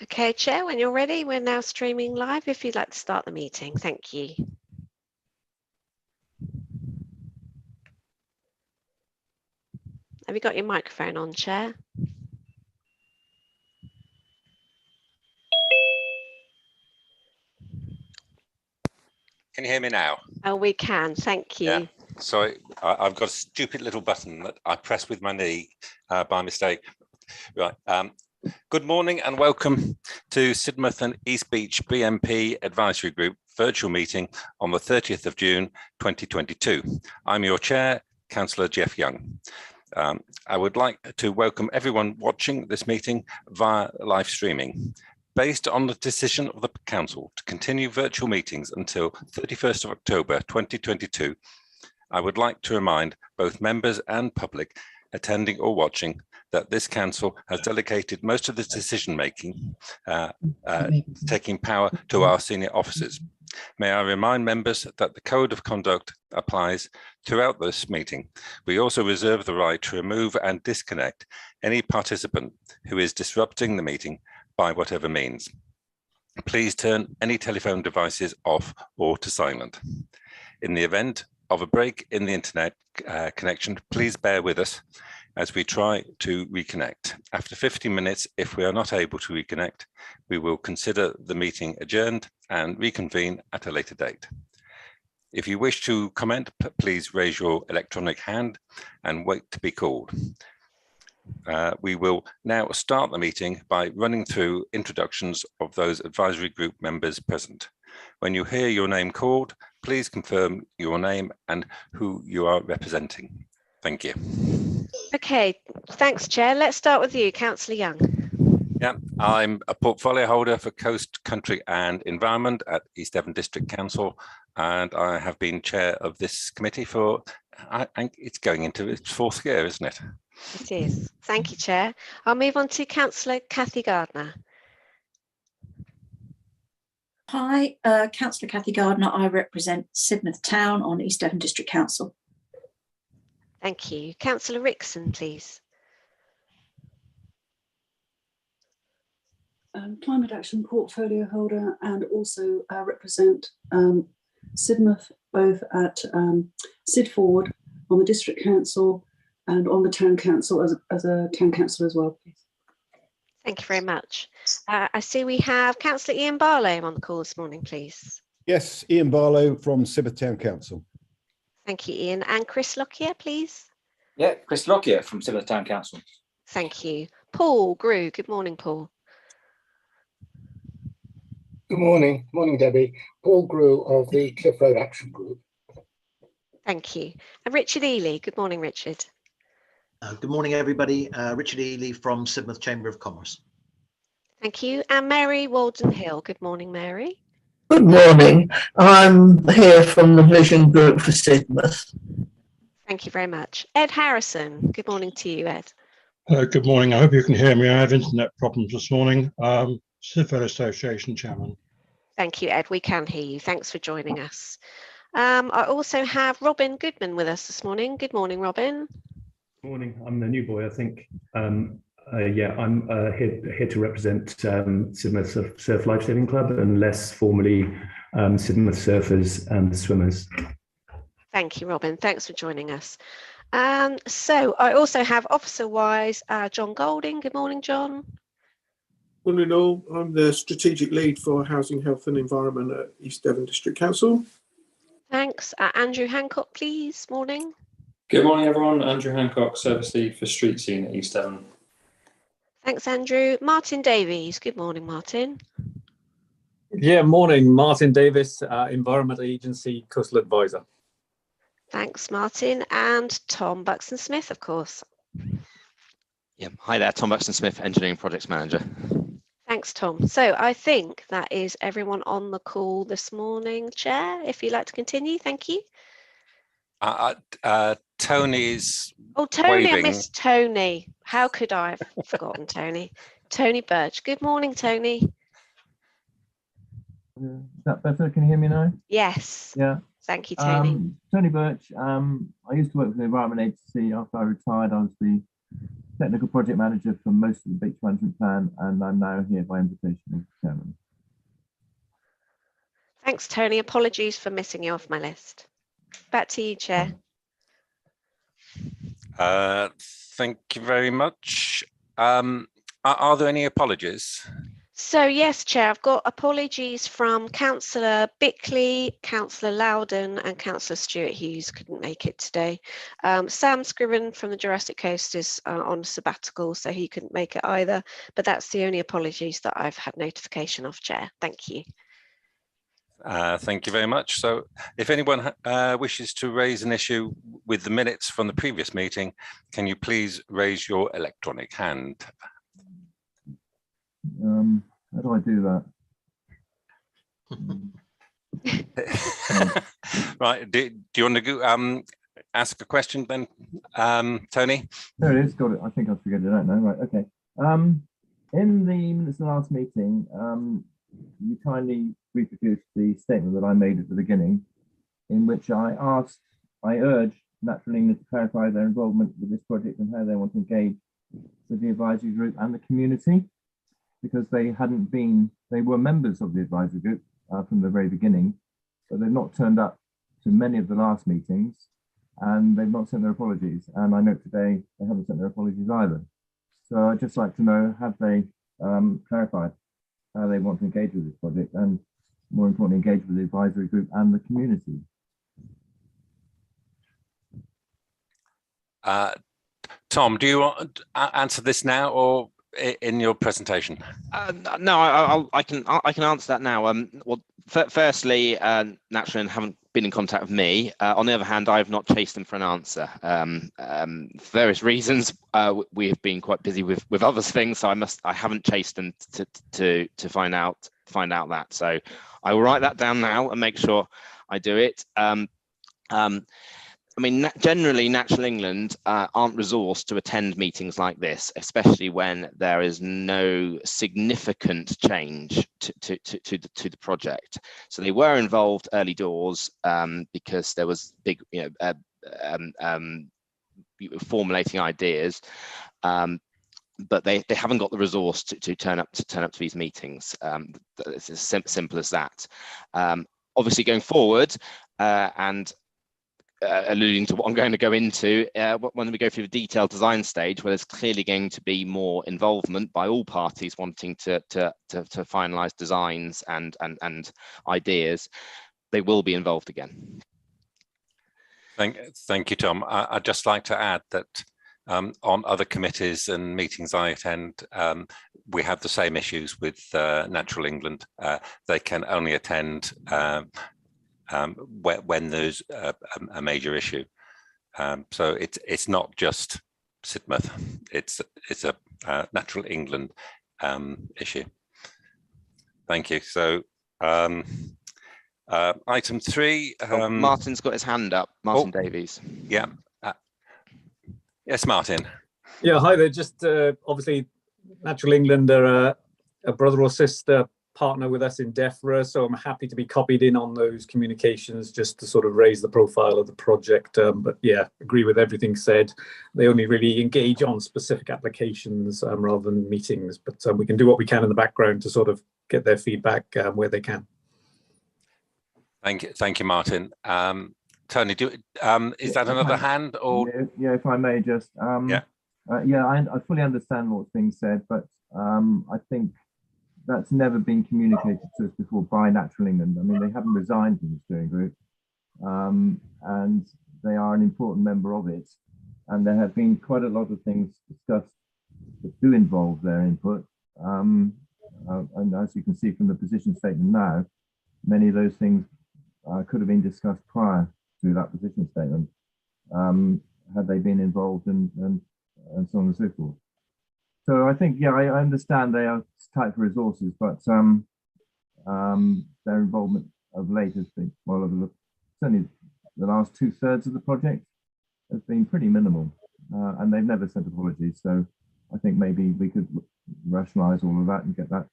Okay, Chair, when you're ready, we're now streaming live. If you'd like to start the meeting, thank you. Have you got your microphone on, Chair? Can you hear me now? Oh, we can, thank you. Yeah. Sorry, I've got a stupid little button that I pressed with my knee by mistake. Right. Good morning and welcome to Sidmouth and East Beach BMP Advisory Group virtual meeting on the 30th of June 2022. I'm your chair, Councillor Jeff Young. I would like to welcome everyone watching this meeting via live streaming. Based on the decision of the Council to continue virtual meetings until 31st of October 2022, I would like to remind both members and public attending or watching that this Council has delegated most of the decision-making, taking power to our senior officers. May I remind members that the Code of Conduct applies throughout this meeting. We also reserve the right to remove and disconnect any participant who is disrupting the meeting by whatever means. Please turn any telephone devices off or to silent. In the event of a break in the internet connection, please bear with us as we try to reconnect. After 15 minutes, if we are not able to reconnect, we will consider the meeting adjourned and reconvene at a later date. If you wish to comment, please raise your electronic hand and wait to be called. We will now start the meeting by running through introductions of those advisory group members present. When you hear your name called, please confirm your name and who you are representing. Thank you. Okay, thanks, Chair. Let's start with you, Councillor Young. Yeah, I'm a portfolio holder for Coast, Country and Environment at East Devon District Council, and I have been chair of this committee for, I think it's going into its fourth year, isn't it? It is. Thank you, Chair. I'll move on to Councillor Cathy Gardner. Hi, Councillor Cathy Gardner. I represent Sidmouth Town on East Devon District Council. Thank you. Councillor Rickson, please. Climate Action portfolio holder and also represent Sidmouth both at Sid Ford on the District Council and on the Town Council as a Town Councillor as well, please. Thank you very much. I see we have Councillor Ian Barlow on the call this morning, please. Yes, Ian Barlow from Sidmouth Town Council. Thank you, Ian. And Chris Lockyer, please. Yeah, Chris Lockyer from Sidmouth Town Council. Thank you. Paul Grew. Good morning, Paul. Good morning. Morning, Debbie. Paul Grew of the Cliff Road Action Group. Thank you. And Richard Ely. Good morning, Richard. Good morning, everybody. Richard Ely from Sidmouth Chamber of Commerce. Thank you. And Mary Walden Hill. Good morning, Mary. Good morning. I'm here from the Vision Group for Sidmouth. Thank you very much. Ed Harrison. Good morning to you, Ed. Good morning. I hope you can hear me. I have internet problems this morning. Sidmouth Association Chairman. Thank you, Ed. We can hear you. Thanks for joining us. I also have Robin Goodman with us this morning. Good morning, Robin. Morning. I'm the new boy, I think. Yeah, I'm here to represent Sidmouth Surf Lifesaving Club and less formally Sidmouth Surfers and Swimmers. Thank you, Robin. Thanks for joining us. So I also have Officer Wise, John Golding. Good morning, John. Morning all. I'm the strategic lead for Housing, Health and Environment at East Devon District Council. Thanks. Andrew Hancock, please. Morning. Good morning, everyone. Andrew Hancock, Service Lead for Street Scene at East Devon. Thanks, Andrew. Martin Davies. Good morning, Martin. Yeah, morning. Martin Davis, Environmental Agency Coastal Advisor. Thanks, Martin. And Tom Buxton-Smith, of course. Yeah, hi there, Tom Buxton-Smith, Engineering Projects Manager. Thanks, Tom. So I think that is everyone on the call this morning, Chair. If you'd like to continue, thank you. Tony's Tony, waving. I missed Tony. How could I have forgotten Tony? Tony Birch. Good morning, Tony. Is that better? Can you hear me now? Yes. Yeah. Thank you, Tony. Tony Birch. I used to work for the Environment Agency. After I retired, I was the technical project manager for most of the beach management plan, and I'm now here by invitation of the chairman. Thanks, Tony. Apologies for missing you off my list. Back to you, Chair. Thank you very much. Are there any apologies? So yes, Chair, I've got apologies from Councillor Bickley, Councillor Loudon and Councillor Stuart Hughes couldn't make it today. Sam Scriven from the Jurassic Coast is on sabbatical, so he couldn't make it either, but that's the only apologies that I've had notification of, Chair. Thank you. Thank you very much. So if anyone wishes to raise an issue with the minutes from the previous meeting, can you please raise your electronic hand? How do I do that? Right, do you want to go, ask a question then, Tony? There it is, got it. I think I figured it out now. Right, okay. In the minutes of the last meeting, you kindly reproduced the statement that I made at the beginning, in which I urged Natural England to clarify their involvement with this project and how they want to engage with the advisory group and the community, because they were members of the advisory group from the very beginning, but they've not turned up to many of the last meetings, and they've not sent their apologies. And I note today they haven't sent their apologies either. So I'd just like to know, have they clarified how they want to engage with this project, and more importantly, engage with the advisory group and the community? Tom, do you want to answer this now or in your presentation? No, I can answer that now. Well, firstly, Natural haven't been in contact with me. On the other hand, I have not chased them for an answer. For various reasons, we have been quite busy with other things, so I haven't chased them to find out that. So I will write that down now and make sure I do it. I mean, generally, Natural England aren't resourced to attend meetings like this, especially when there is no significant change to the project. So they were involved early doors because there was big, formulating ideas, but they haven't got the resource to turn up to these meetings. It's as simple as that. Obviously, going forward, and alluding to what I'm going to go into when we go through the detailed design stage, where there's clearly going to be more involvement by all parties wanting to finalise designs and ideas, they will be involved again. Thank you, Tom. I'd just like to add that on other committees and meetings I attend, we have the same issues with Natural England. They can only attend when there's a major issue. So it's not just Sidmouth, it's a Natural England issue. Thank you. So item 3. Martin's got his hand up, Martin Davies. Yeah. Yes, Martin. Yeah, hi there. Just obviously Natural England are a brother or sister partner with us in DEFRA, so I'm happy to be copied in on those communications just to sort of raise the profile of the project. But yeah, agree with everything said. They only really engage on specific applications rather than meetings, but we can do what we can in the background to sort of get their feedback where they can. Thank you, Martin. Tony, is that another hand? Or yeah, if I may just I fully understand what's being said, but I think that's never been communicated to us before by Natural England. I mean, they haven't resigned from the steering group, and they are an important member of it. And there have been quite a lot of things discussed that do involve their input. And as you can see from the position statement now, many of those things could have been discussed prior to that position statement, had they been involved and so on and so forth. So I think, yeah, I understand they are tight for resources, but their involvement of late has been, well, certainly the last 2/3 of the project has been pretty minimal, and they've never sent apologies. So I think maybe we could rationalise all of that and get that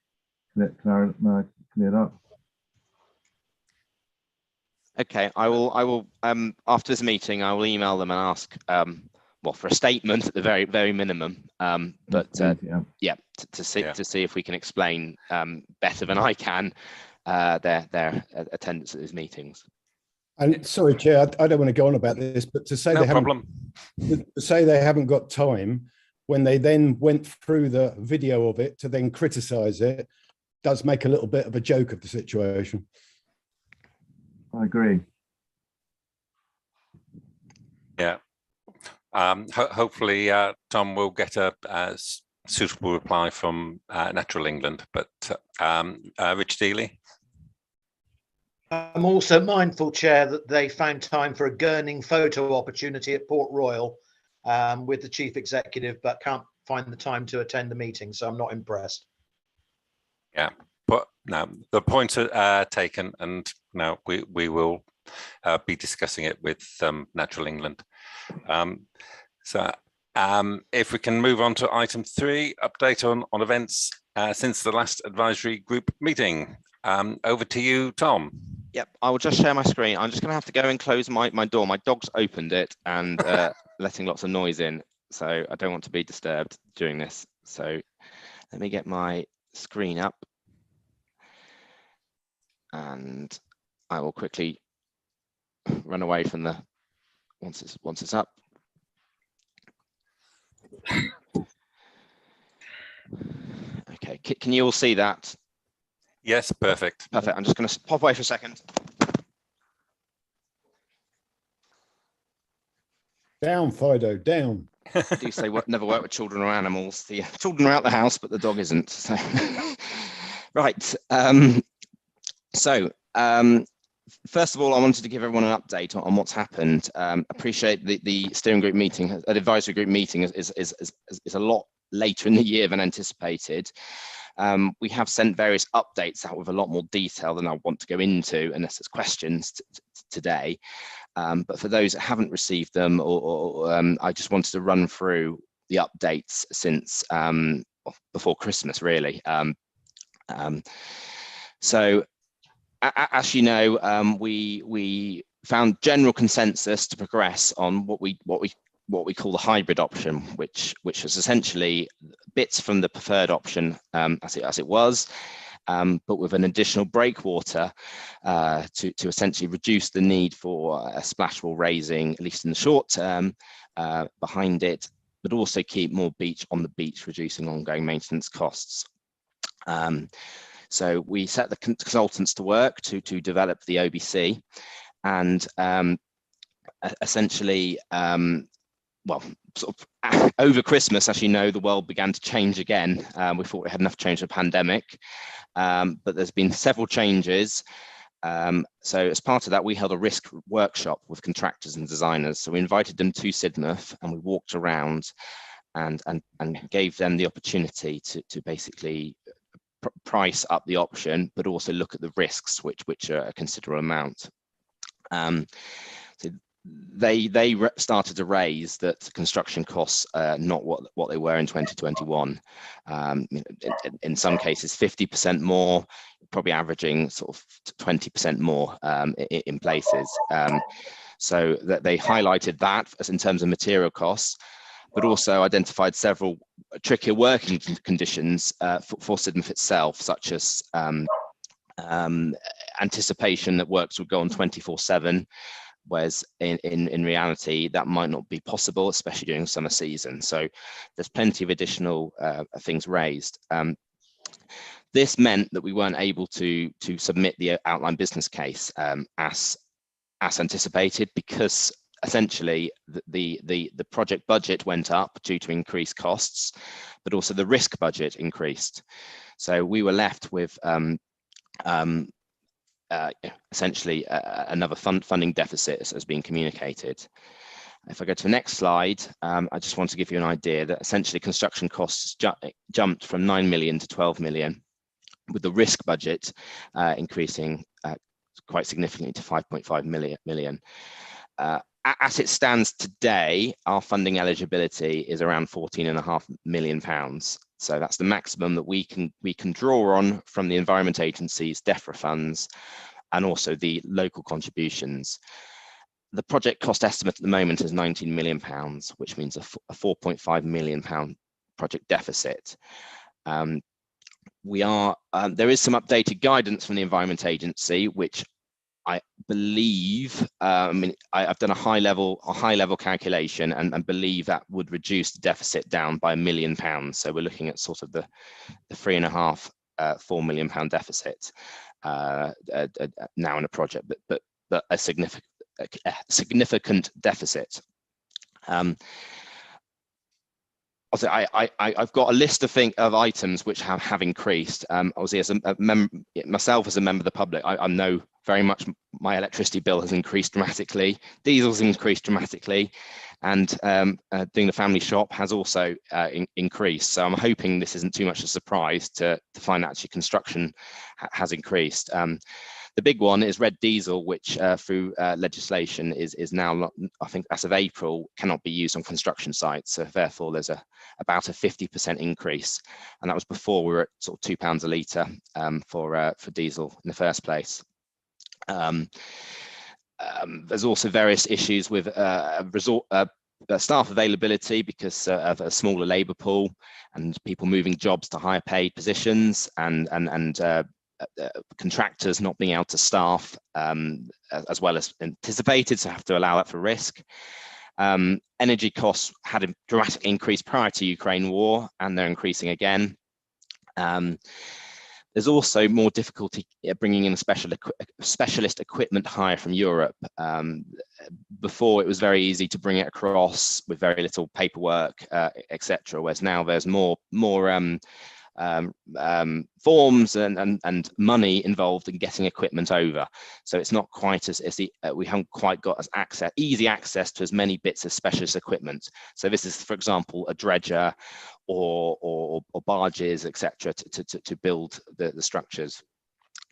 cleared up. Okay, I will after this meeting, I will email them and ask well, for a statement at the very minimum. But yeah, to see if we can explain better than I can their attendance at these meetings. And sorry, Chair, I don't want to go on about this, but to say they haven't got time when they then went through the video of it to then criticise it does make a little bit of a joke of the situation. I agree. Yeah. Hopefully, Tom will get a suitable reply from Natural England. But Rich Dealey? I'm also mindful, Chair, that they found time for a gurning photo opportunity at Port Royal with the Chief Executive, but can't find the time to attend the meeting, so I'm not impressed. Yeah, but now the points are taken, and now we will be discussing it with Natural England. If we can move on to item 3, update on events since the last advisory group meeting. Over to you, Tom. Yep, I will just share my screen. I'm just going to have to go and close my door. My dog's opened it and letting lots of noise in, so I don't want to be disturbed during this. So let me get my screen up, and I will quickly run away from the once it's up. Okay, can you all see that? Yes, perfect. Perfect. I'm just going to pop away for a second. Down, Fido, down. I do say never work with children or animals. The children are out the house, but the dog isn't. So. Right. First of all, I wanted to give everyone an update on what's happened. Appreciate the steering group meeting, an advisory group meeting is a lot later in the year than anticipated. We have sent various updates out with a lot more detail than I want to go into unless there's questions today. But for those that haven't received them, I just wanted to run through the updates since before Christmas, really. So, as you know, we found general consensus to progress on what we call the hybrid option, which was essentially bits from the preferred option as it was, but with an additional breakwater to essentially reduce the need for a splash wall raising, at least in the short term, behind it, but also keep more beach on the beach, reducing ongoing maintenance costs. So we set the consultants to work to develop the OBC, and essentially, well, sort of over Christmas, as you know, the world began to change again. We thought we had enough change with the pandemic, but there's been several changes. So as part of that, we held a risk workshop with contractors and designers. So we invited them to Sidmouth, and we walked around and gave them the opportunity to basically price up the option, but also look at the risks, which are a considerable amount. So they started to raise that construction costs are not what they were in 2021. In some cases, 50% more, probably averaging sort of 20% more in places. So that they highlighted that as in terms of material costs, but also identified several trickier working conditions for Sidmouth itself, such as anticipation that works would go on 24/7, whereas in reality that might not be possible, especially during summer season. So there's plenty of additional things raised. This meant that we weren't able to submit the outline business case as anticipated, because essentially the project budget went up due to increased costs, but also the risk budget increased. So we were left with essentially another funding deficit as being communicated. If I go to the next slide, I just want to give you an idea that essentially construction costs jumped from 9 million to 12 million, with the risk budget increasing quite significantly to 5.5 million. As it stands today, our funding eligibility is around £14.5 million. So that's the maximum that we can draw on from the Environment Agency's DEFRA funds and also the local contributions. The project cost estimate at the moment is £19 million, which means a £4.5 million project deficit. There is some updated guidance from the Environment Agency, which I believe, I've done a high level calculation and believe that would reduce the deficit down by £1 million. So we're looking at sort of the £3.5, £4 million deficit now in a project, but a significant deficit. Also, I've got a list of items which have increased. Obviously, as myself as a member of the public, I know very much my electricity bill has increased dramatically. Diesel's increased dramatically, and doing the family shop has also increased. So I'm hoping this isn't too much of a surprise to find that actually construction has increased. The big one is red diesel, which through legislation is now, I think as of April, cannot be used on construction sites. So therefore there's about a 50% increase. And that was before we were at sort of £2 a litre for diesel in the first place. There's also various issues with staff availability because of a smaller labour pool and people moving jobs to higher paid positions and contractors not being able to staff as well as anticipated, so have to allow that for risk. Energy costs had a dramatic increase prior to Ukraine war, and they're increasing again. There's also more difficulty bringing in specialist equipment hire from Europe. Before, it was very easy to bring it across with very little paperwork, etc. Whereas now there's more forms and money involved in getting equipment over. So it's not quite as we haven't quite got as easy access to as many bits of specialist equipment. So this is, for example, a dredger or barges, etc., to build the structures.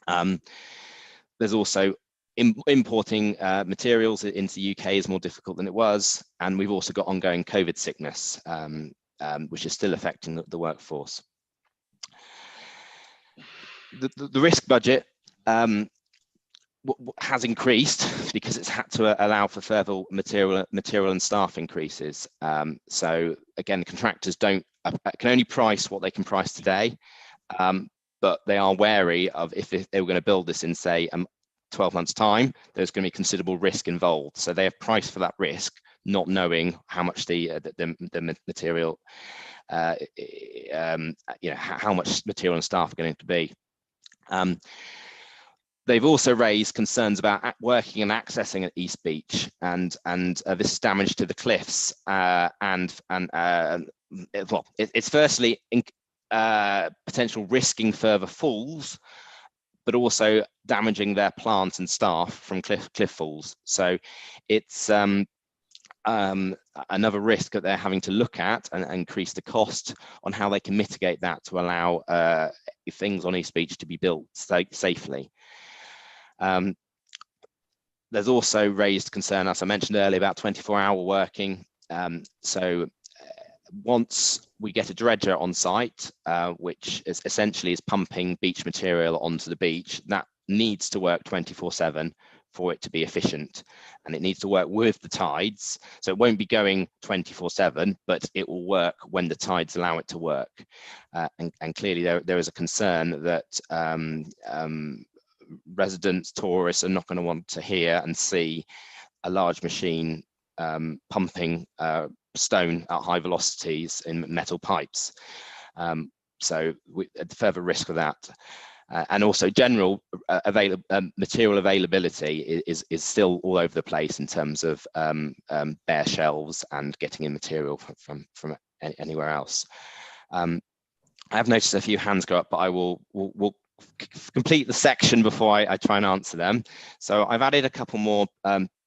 There's also importing materials into the UK is more difficult than it was, and we've also got ongoing COVID sickness, which is still affecting the workforce. The risk budget has increased because it's had to allow for further material and staff increases. So again, contractors can only price what they can price today, but they are wary of if they were going to build this in, say, 12 months' time, there's going to be considerable risk involved. So they have priced for that risk, not knowing how much the material, how much material and staff are going to be. They've also raised concerns about working and accessing at East Beach, and this is damage to the cliffs, it's firstly potential risking further falls, but also damaging their plant and staff from cliff falls. So it's another risk that they're having to look at and increase the cost on how they can mitigate that to allow things on East Beach to be built safely. There's also raised concern, as I mentioned earlier, about 24-hour working. So once we get a dredger on site, which is essentially pumping beach material onto the beach, that needs to work 24/7 for it to be efficient, and it needs to work with the tides. So it won't be going 24/7, but it will work when the tides allow it to work. And clearly there is a concern that residents, tourists are not going to want to hear and see a large machine pumping stone at high velocities in metal pipes. So further risk of that. And also general material availability is still all over the place in terms of bare shelves and getting in material from anywhere else. I have noticed a few hands go up, but I will complete the section before I try and answer them. So I've added a couple more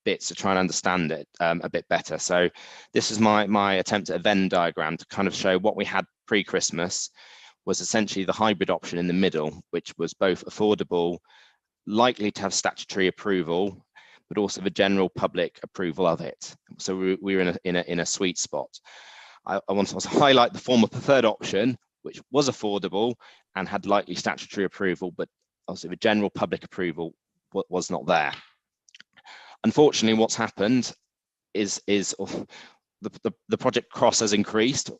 bits to try and understand it a bit better. So this is my attempt at a Venn diagram to kind of show what we had pre-Christmas was essentially the hybrid option in the middle, which was both affordable, likely to have statutory approval, but also the general public approval of it. So we were in a sweet spot. I want to highlight the former preferred option, which was affordable and had likely statutory approval, but also the general public approval was not there. Unfortunately, what's happened is the project cost has increased,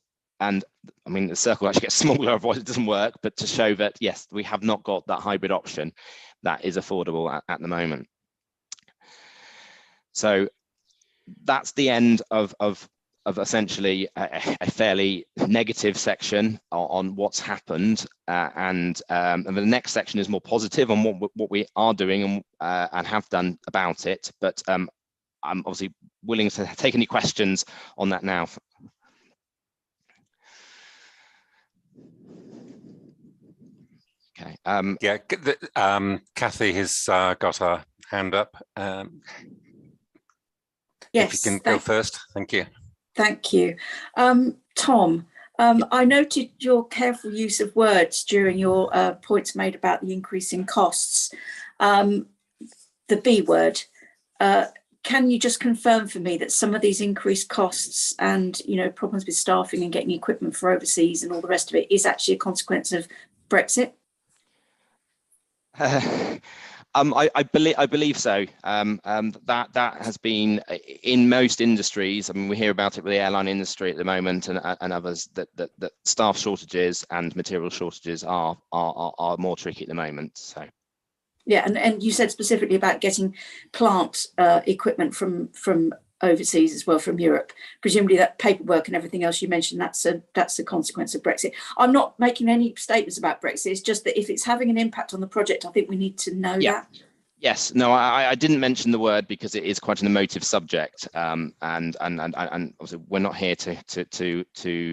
and I mean the circle actually gets smaller, otherwise it doesn't work. But to show that yes, we have not got that hybrid option that is affordable at the moment. So that's the end of essentially a fairly negative section on what's happened, and the next section is more positive on what we are doing and have done about it. But I'm obviously willing to take any questions on that now. Okay. Yeah, Kathy has got her hand up. Yes, if you can go first, thank you. Thank you. Tom, I noted your careful use of words during your points made about the increasing costs. The B word. Can you just confirm for me that some of these increased costs and problems with staffing and getting equipment for overseas and all the rest of it is actually a consequence of Brexit? I believe so. That has been in most industries. I mean, we hear about it with the airline industry at the moment and others that staff shortages and material shortages are more tricky at the moment. So. Yeah, and you said specifically about getting plant equipment from overseas as well, from Europe. Presumably that paperwork and everything else you mentioned, that's a consequence of Brexit. I'm not making any statements about Brexit. It's just that if it's having an impact on the project, I think we need to know that. Yes, no, I didn't mention the word because it is quite an emotive subject, and obviously we're not here to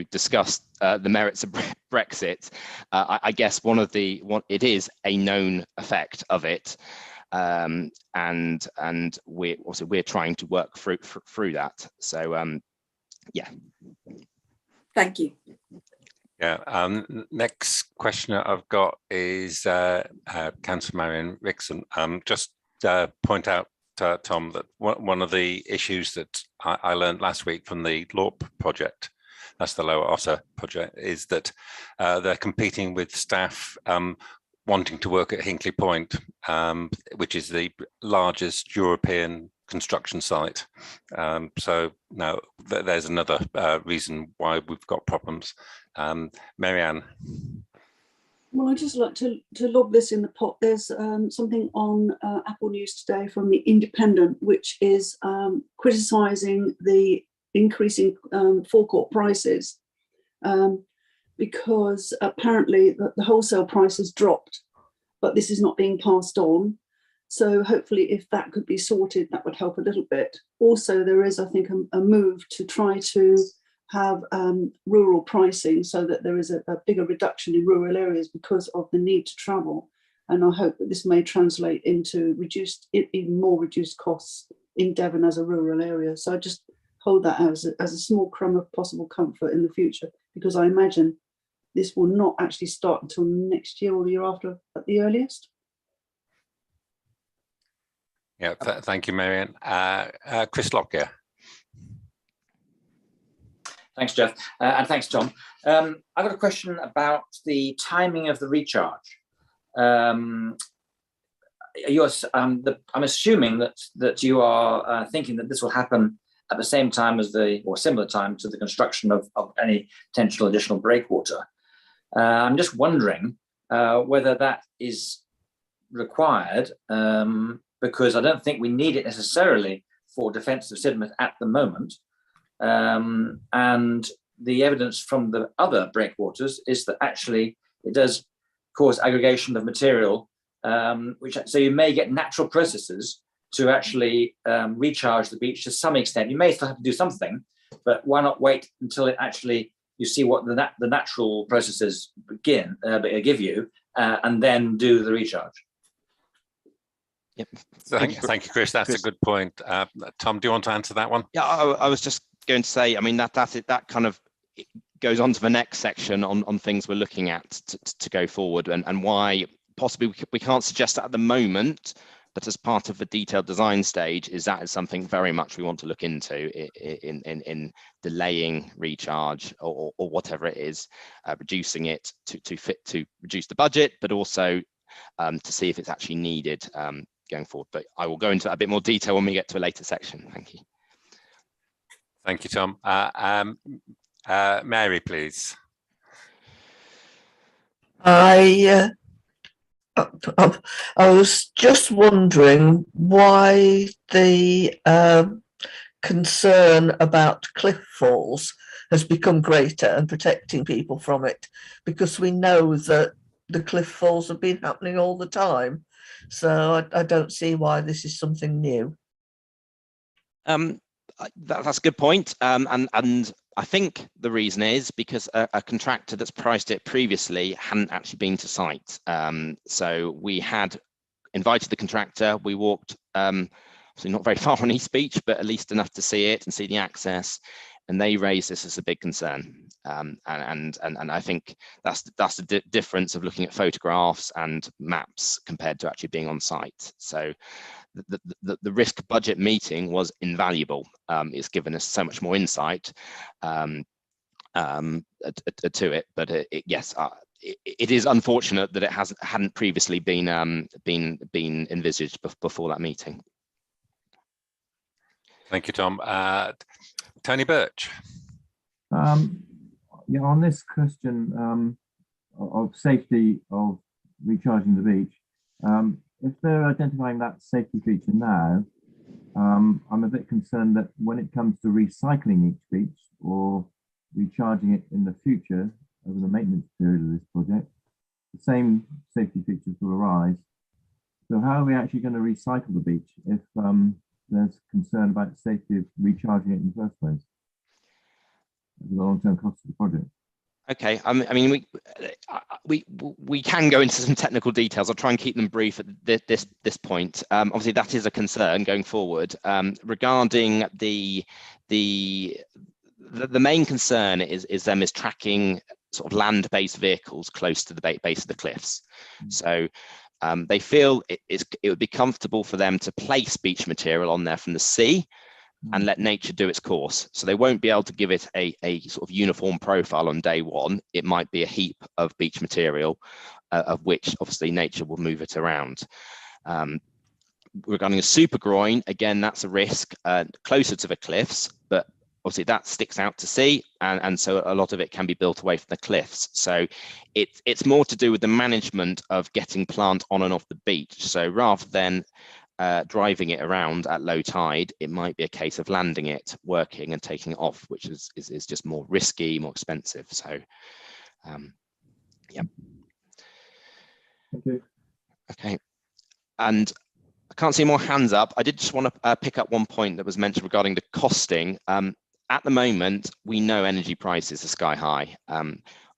discuss the merits of Brexit. I guess it is a known effect of it, and we're trying to work through that. So yeah. Thank you. Yeah. Next questioner I've got is Councillor Marion Rickson. Just point out, Tom, that one of the issues that I learned last week from the LORP project, that's the Lower Otter project, is that they're competing with staff wanting to work at Hinkley Point, which is the largest European construction site. So now there's another reason why we've got problems. Marianne. Well, I'd just like to lob this in the pot. There's something on Apple News today from The Independent, which is criticising the increasing forecourt prices because apparently the wholesale price has dropped, but this is not being passed on. So hopefully if that could be sorted, that would help a little bit. Also, there is, I think, a move to try to have rural pricing so that there is a bigger reduction in rural areas because of the need to travel. And I hope that this may translate into even more reduced costs in Devon as a rural area. So I just hold that as a small crumb of possible comfort in the future, because I imagine this will not actually start until next year or the year after at the earliest. Yeah, thank you, Marianne. Chris Lockyer. Thanks, Jeff, and thanks, Tom. I've got a question about the timing of the recharge. I'm assuming that you are thinking that this will happen at the same time as or similar time to the construction of any potential additional breakwater. I'm just wondering whether that is required, because I don't think we need it necessarily for defence of Sidmouth at the moment. And the evidence from the other breakwaters is that actually it does cause aggregation of material, so you may get natural processes to actually recharge the beach to some extent. You may still have to do something, but why not wait until it actually you see what the natural processes give you, and then do the recharge. Yep. Thank you, Chris. That's a good point. Tom, do you want to answer that one? Yeah, I was just going to say, I mean, that kind of goes on to the next section on things we're looking at to go forward, and why possibly we can't suggest that at the moment, but as part of the detailed design stage, is something very much we want to look into in delaying recharge or whatever it is, reducing it to reduce the budget, but also to see if it's actually needed going forward. But I will go into that a bit more detail when we get to a later section. Thank you. Thank you, Tom. Mary, please. I was just wondering why the concern about cliff falls has become greater and protecting people from it, because we know that the cliff falls have been happening all the time. So I don't see why this is something new. That's a good point. And I think the reason is because a contractor that's priced it previously hadn't actually been to site. So we had invited the contractor. We walked, obviously not very far on East Beach, but at least enough to see it and see the access. And they raised this as a big concern. And I think that's the difference of looking at photographs and maps compared to actually being on site. So the risk budget meeting was invaluable. It's given us so much more insight to it. But yes, it is unfortunate that it hadn't previously been envisaged before that meeting. Thank you, Tom. Tony Birch. Yeah, on this question of safety of recharging the beach, if they're identifying that safety feature now, I'm a bit concerned that when it comes to recycling each beach or recharging it in the future over the maintenance period of this project, the same safety features will arise. So how are we actually going to recycle the beach if there's concern about the safety of recharging it in the first place? The long-term cost of the project. Okay, I mean, we can go into some technical details. I'll try and keep them brief at this point. Obviously, that is a concern going forward. Regarding the main concern is tracking sort of land-based vehicles close to the base of the cliffs. So they feel it would be comfortable for them to place beach material on there from the sea and let nature do its course. So they won't be able to give it a sort of uniform profile on day one. It might be a heap of beach material, of which obviously nature will move it around. Regarding a super groin, again, that's a risk closer to the cliffs, but obviously that sticks out to sea, and so a lot of it can be built away from the cliffs. So it's more to do with the management of getting plant on and off the beach. So rather than driving it around at low tide, it might be a case of landing it, working and taking it off, which is just more risky, more expensive. So yeah. Thank you. Okay, and I can't see more hands up. I did just want to pick up one point that was mentioned regarding the costing. At the moment, we know energy prices are sky high.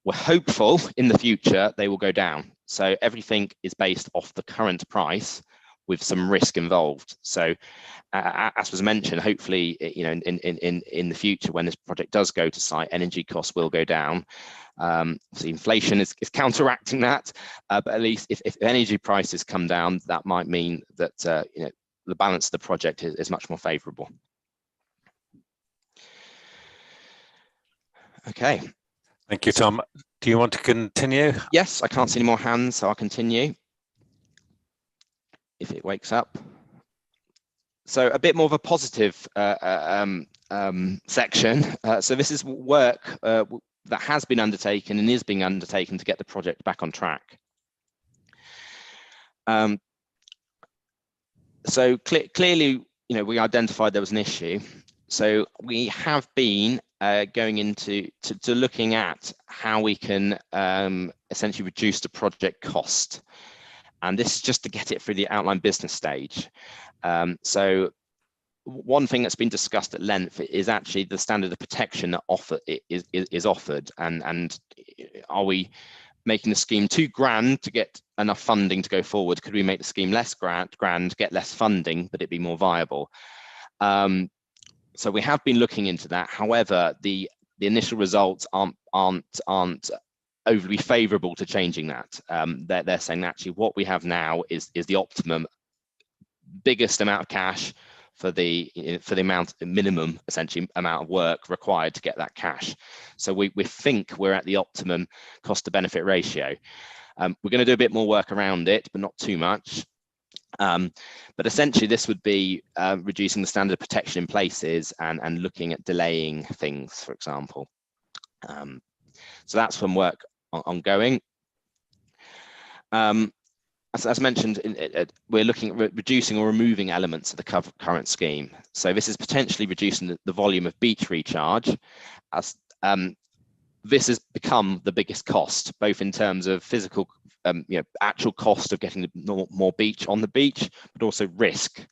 We're hopeful in the future they will go down. So everything is based off the current price, with some risk involved. So as was mentioned, hopefully, you know, in the future, when this project does go to site, energy costs will go down. Obviously inflation is counteracting that, but at least if energy prices come down, that might mean that you know, the balance of the project is much more favorable. Okay. Thank you, Tom. Do you want to continue? Yes, I can't see any more hands, so I'll continue if it wakes up. So a bit more of a positive section. So this is work that has been undertaken and is being undertaken to get the project back on track. So clearly, you know, we identified there was an issue. So we have been going into looking at how we can essentially reduce the project cost. And this is just to get it through the outline business stage. So one thing that's been discussed at length is actually the standard of protection that is offered, and are we making the scheme too grand to get enough funding to go forward? Could we make the scheme less grand, get less funding, but it be more viable? So we have been looking into that. However, the initial results aren't overly favourable to changing that. They're saying actually what we have now is the optimum, biggest amount of cash for the minimum essentially amount of work required to get that cash. So we think we're at the optimum cost to benefit ratio. We're going to do a bit more work around it, but not too much. But essentially, this would be reducing the standard of protection in places and looking at delaying things, for example. So that's some work ongoing. As mentioned, we're looking at reducing or removing elements of the current scheme. So this is potentially reducing the volume of beach recharge, as this has become the biggest cost, both in terms of physical, actual cost of getting more beach on the beach, but also risk,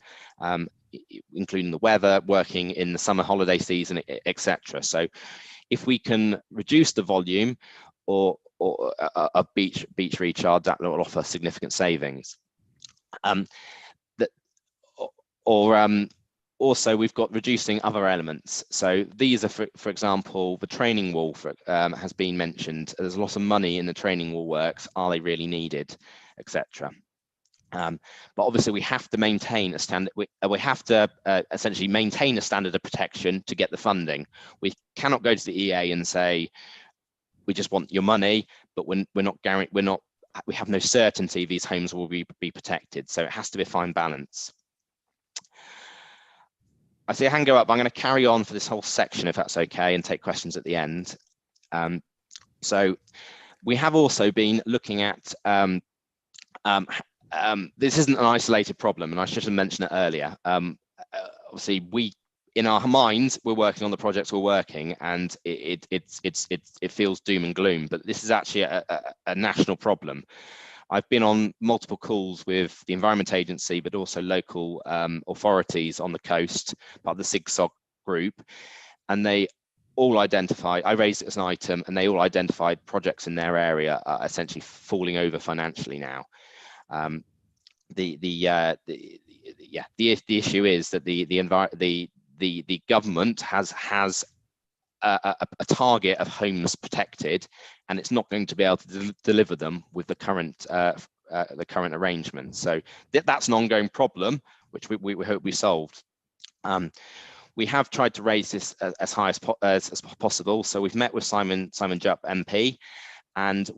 including the weather, working in the summer holiday season, etc. So if we can reduce the volume or a beach recharge, that will offer significant savings. Also, we've got reducing other elements. So these are, for example, the training wall has been mentioned. There's a lot of money in the training wall works. Are they really needed, etc. But obviously, we have to maintain a standard. We have to essentially maintain a standard of protection to get the funding. We cannot go to the EA and say, we just want your money, but we have no certainty these homes will be protected. So it has to be a fine balance. I see a hand go up. I'm going to carry on for this whole section, if that's okay, and take questions at the end. So we have also been looking at, this isn't an isolated problem, and I should have mentioned it earlier. Obviously, in our minds, we're working on the projects we're working, and it feels doom and gloom, but this is actually a national problem. I've been on multiple calls with the Environment Agency, but also local authorities on the coast, part of the SIGSOG group, and they all identified, I raised it as an item, and they all identified projects in their area are essentially falling over financially now. The issue is that the government has a target of homes protected, and it's not going to be able to deliver them with the current arrangement. So that's an ongoing problem, which we hope we solved. We have tried to raise this as high as possible. So we've met with Simon Jupp MP, and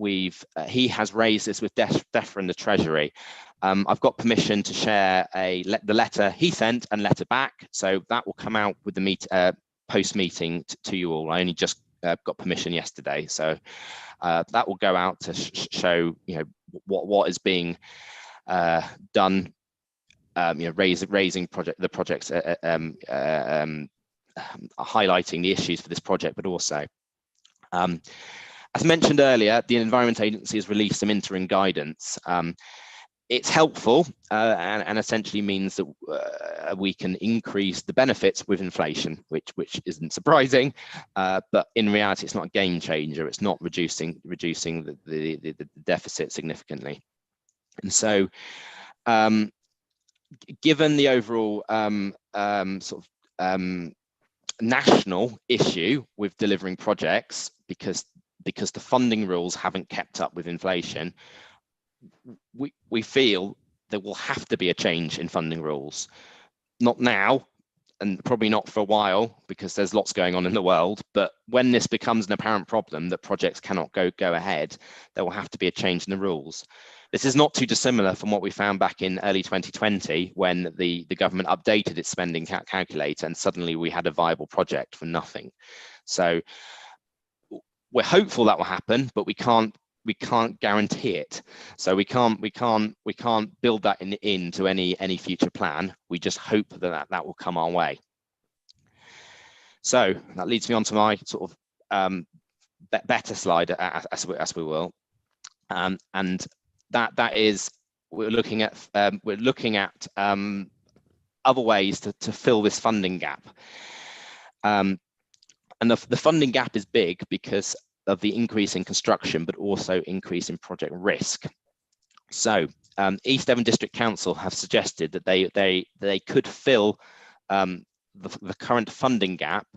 he has raised this with DEFRA and the Treasury. I've got permission to share the letter he sent and letter back, so that will come out with the post-meeting to you all. I only just got permission yesterday, so that will go out to show what is being done. Raising the projects, highlighting the issues for this project, but also, as mentioned earlier, the Environment Agency has released some interim guidance. It's helpful and essentially means that we can increase the benefits with inflation, which isn't surprising, but in reality, it's not a game changer. It's not reducing the deficit significantly. And so, given the overall national issue with delivering projects, because the funding rules haven't kept up with inflation, we feel there will have to be a change in funding rules. Not now, and probably not for a while, because there's lots going on in the world, but when this becomes an apparent problem that projects cannot go ahead, there will have to be a change in the rules. This is not too dissimilar from what we found back in early 2020 when the government updated its spending calculator, and suddenly we had a viable project for nothing. So we're hopeful that will happen, but we can't guarantee it. So we can't build that into any future plan. We just hope that will come our way. So that leads me on to my sort of better slide, as we will, and that is we're looking at other ways to fill this funding gap. And the funding gap is big because of the increase in construction, but also increase in project risk. So East Devon District Council have suggested that they could fill the current funding gap,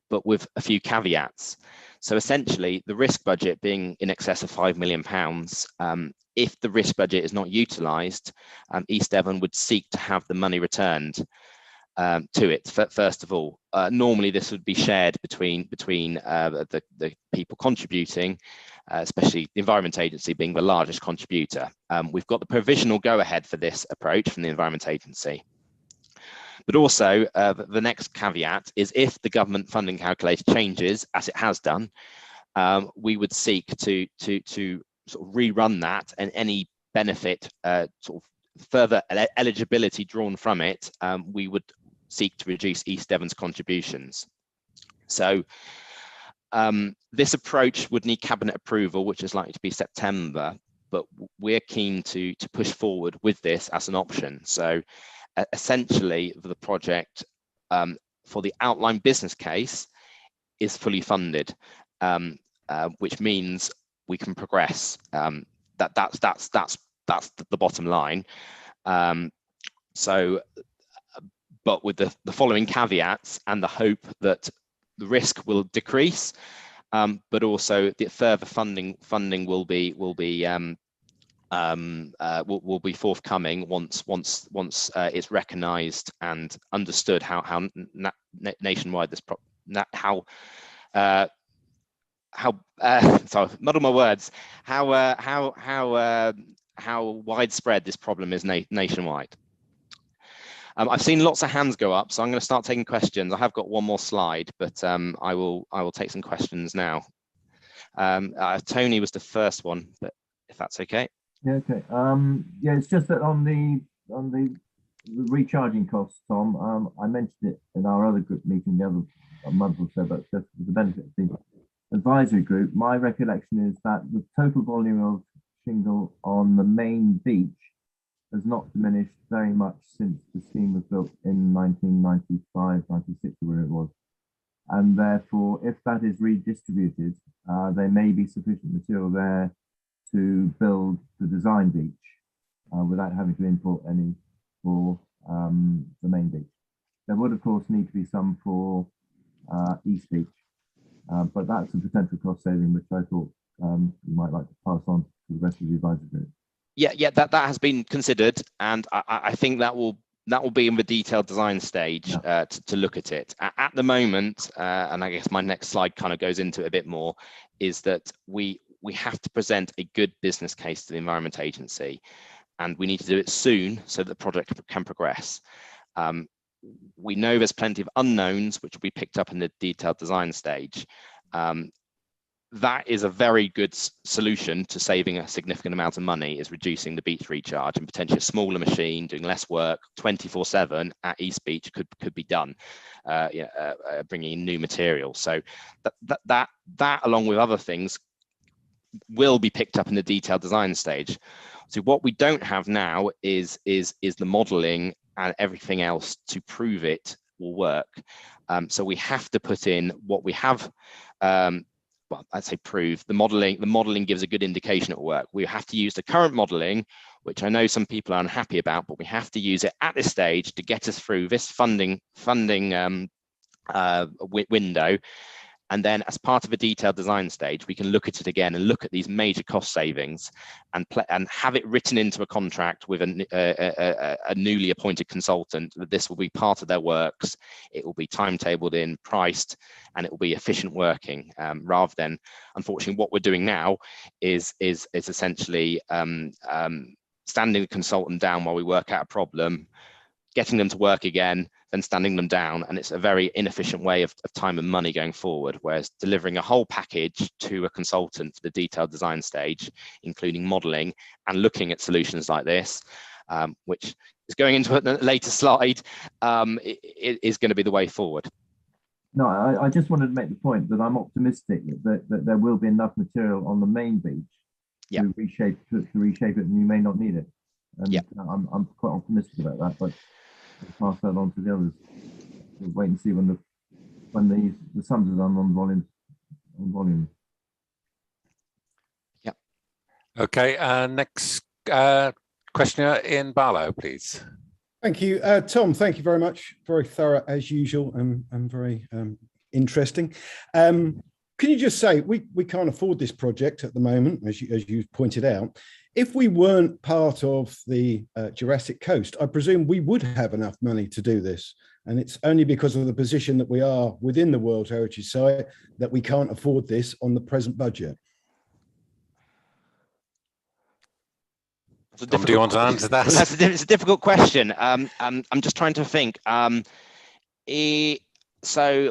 but with a few caveats. So essentially, the risk budget being in excess of £5 million, if the risk budget is not utilised, East Devon would seek to have the money returned. to it. First of all, normally this would be shared between the people contributing, especially the Environment Agency being the largest contributor. We've got the provisional go-ahead for this approach from the Environment Agency. But also the next caveat is if the government funding calculator changes, as it has done, we would seek to sort of rerun that, and any benefit sort of further eligibility drawn from it, we would seek to reduce East Devon's contributions. So this approach would need cabinet approval, which is likely to be September, but we're keen to push forward with this as an option. So essentially the project for the outline business case is fully funded, which means we can progress. That's the bottom line. But with the following caveats and the hope that the risk will decrease, but also the further funding will be forthcoming once it's recognised and understood how nationwide this sorry, muddle my words, how widespread this problem is nationwide. I've seen lots of hands go up, so I'm going to start taking questions. I have got one more slide, but I will take some questions now. Tony was the first one, but if that's okay. Yeah, okay. Yeah, it's just that on the recharging costs, Tom. I mentioned it in our other group meeting the other month or so, but just for the benefit of the advisory group, my recollection is that the total volume of shingle on the main beach has not diminished very much since the scheme was built in 1995, 96, or where it was. And therefore, if that is redistributed, there may be sufficient material there to build the design beach without having to import any for the main beach. There would, of course, need to be some for East Beach, but that's a potential cost saving, which I thought you might like to pass on to the rest of the advisory group. Yeah, that has been considered, and I think that will be in the detailed design stage to look at it. At the moment, and I guess my next slide kind of goes into it a bit more, is that we have to present a good business case to the Environment Agency, and we need to do it soon so that the project can progress. We know there's plenty of unknowns which will be picked up in the detailed design stage. That is a very good solution to saving a significant amount of money, is reducing the beach recharge, and potentially a smaller machine doing less work 24/7 at East Beach could be done, bringing in new material. So that along with other things will be picked up in the detailed design stage. So what we don't have now is the modelling and everything else to prove it will work. So we have to put in what we have. Well, I'd say prove the modelling. The modelling gives a good indication it will work. We have to use the current modelling, which I know some people are unhappy about, but we have to use it at this stage to get us through this funding window. And then as part of a detailed design stage, we can look at it again and look at these major cost savings and have it written into a contract with a newly appointed consultant that this will be part of their works. It will be timetabled in, priced, and it will be efficient working, rather than, unfortunately, what we're doing now is essentially standing the consultant down while we work out a problem, getting them to work again, then standing them down, and it's a very inefficient way of time and money going forward. Whereas delivering a whole package to a consultant for the detailed design stage, including modelling and looking at solutions like this, which is going into a later slide, is going to be the way forward. No, I just wanted to make the point that I'm optimistic that there will be enough material on the main beach to reshape it, and you may not need it. And I'm quite optimistic about that, but I'll pass that on to the others. We'll wait and see when the sums are done on volume. Yeah. Okay. Next questioner in Barlow, please. Thank you, Tom. Thank you very much. Very thorough as usual, and very interesting. Can you just say we can't afford this project at the moment, as you pointed out. If we weren't part of the Jurassic Coast, I presume we would have enough money to do this. And it's only because of the position that we are within the World Heritage Site that we can't afford this on the present budget. Tom, do you want to answer that? Well, it's a difficult question. I'm just trying to think. So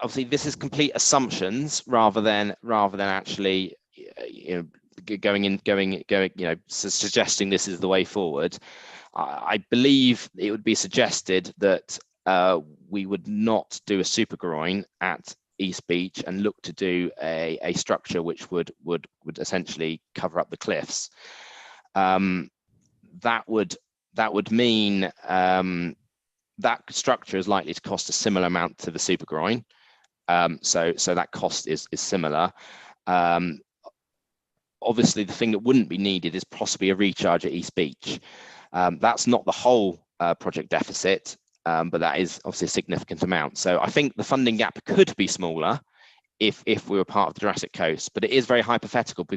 obviously this is complete assumptions rather than actually suggesting this is the way forward. I believe it would be suggested that we would not do a super groin at East Beach and look to do a structure which would essentially cover up the cliffs. That would mean that structure is likely to cost a similar amount to the super groin. So that cost is similar. Obviously, the thing that wouldn't be needed is possibly a recharge at East Beach. That's not the whole project deficit, but that is obviously a significant amount. So I think the funding gap could be smaller if we were part of the Jurassic Coast, but it is very hypothetical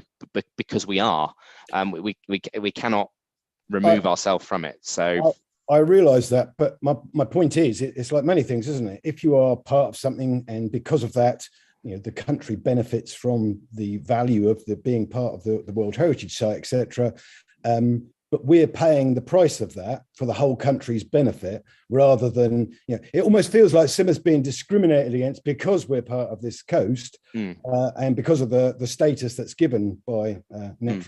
because we are. We cannot remove ourselves from it. So I realise that, but my point is, it's like many things, isn't it? If you are part of something, and because of that, the country benefits from the value of being part of the World Heritage Site, etc. But we're paying the price of that for the whole country's benefit, rather than, it almost feels like Sidmouth's being discriminated against because we're part of this coast and because of the status that's given by not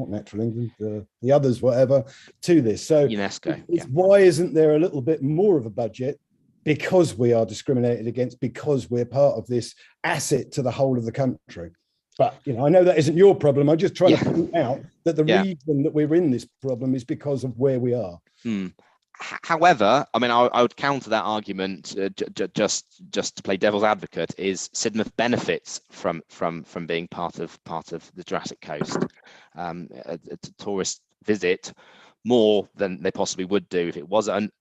Natural England, the others, whatever, to this. So UNESCO. Why isn't there a little bit more of a budget? Because we are discriminated against, because we're part of this asset to the whole of the country. But I know that isn't your problem. I'm just trying to point out that the reason that we're in this problem is because of where we are. However, I mean, I would counter that argument just to play devil's advocate. Is Sidmouth benefits from being part of the Jurassic Coast? A tourist visit more than they possibly would do if it wasn't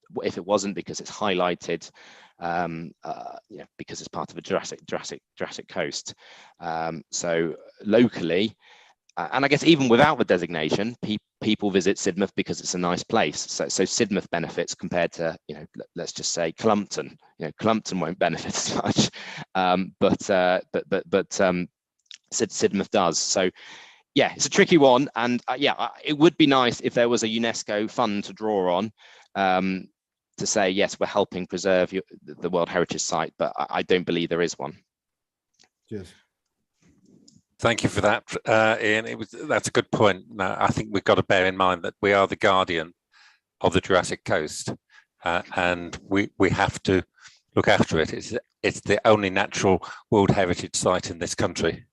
because it's highlighted. Because it's part of a Jurassic Coast. So locally, and I guess even without the designation, people visit Sidmouth because it's a nice place. So Sidmouth benefits compared to, let's just say Clumpton. Clumpton won't benefit as much, but Sidmouth does. So yeah, it's a tricky one, and it would be nice if there was a UNESCO fund to draw on. To say, yes, we're helping preserve the World Heritage Site, but I don't believe there is one. Cheers. Thank you for that, Ian. That's a good point. Now, I think we've got to bear in mind that we are the guardian of the Jurassic Coast, and we have to look after it. It's the only natural World Heritage Site in this country,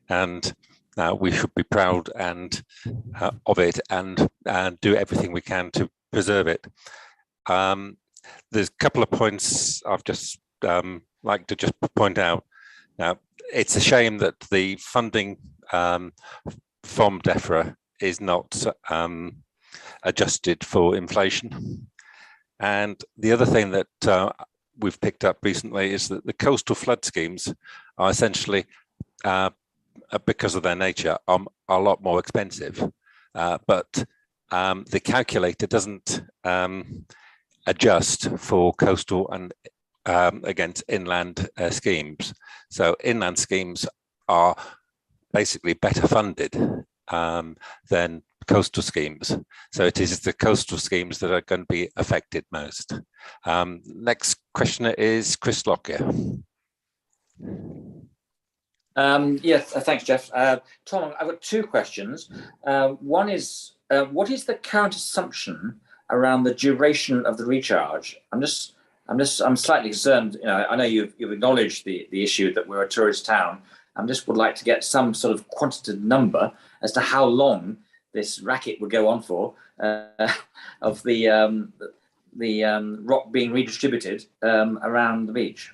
and we should be proud of it and do everything we can to preserve it. There's a couple of points I've just like to just point out. Now, it's a shame that the funding from DEFRA is not adjusted for inflation. And the other thing that we've picked up recently is that the coastal flood schemes are essentially, because of their nature, a lot more expensive. But the calculator doesn't adjust for coastal and against inland schemes. So inland schemes are basically better funded than coastal schemes. So it is the coastal schemes that are going to be affected most. Next questioner is Chris Lockyer. Yes, thanks, Jeff. Tom, I've got two questions. One is, what is the current assumption around the duration of the recharge? I'm slightly concerned. I know you've acknowledged the issue that we're a tourist town. I just would like to get some sort of quantitative number as to how long this racket would go on for, of the rock being redistributed around the beach.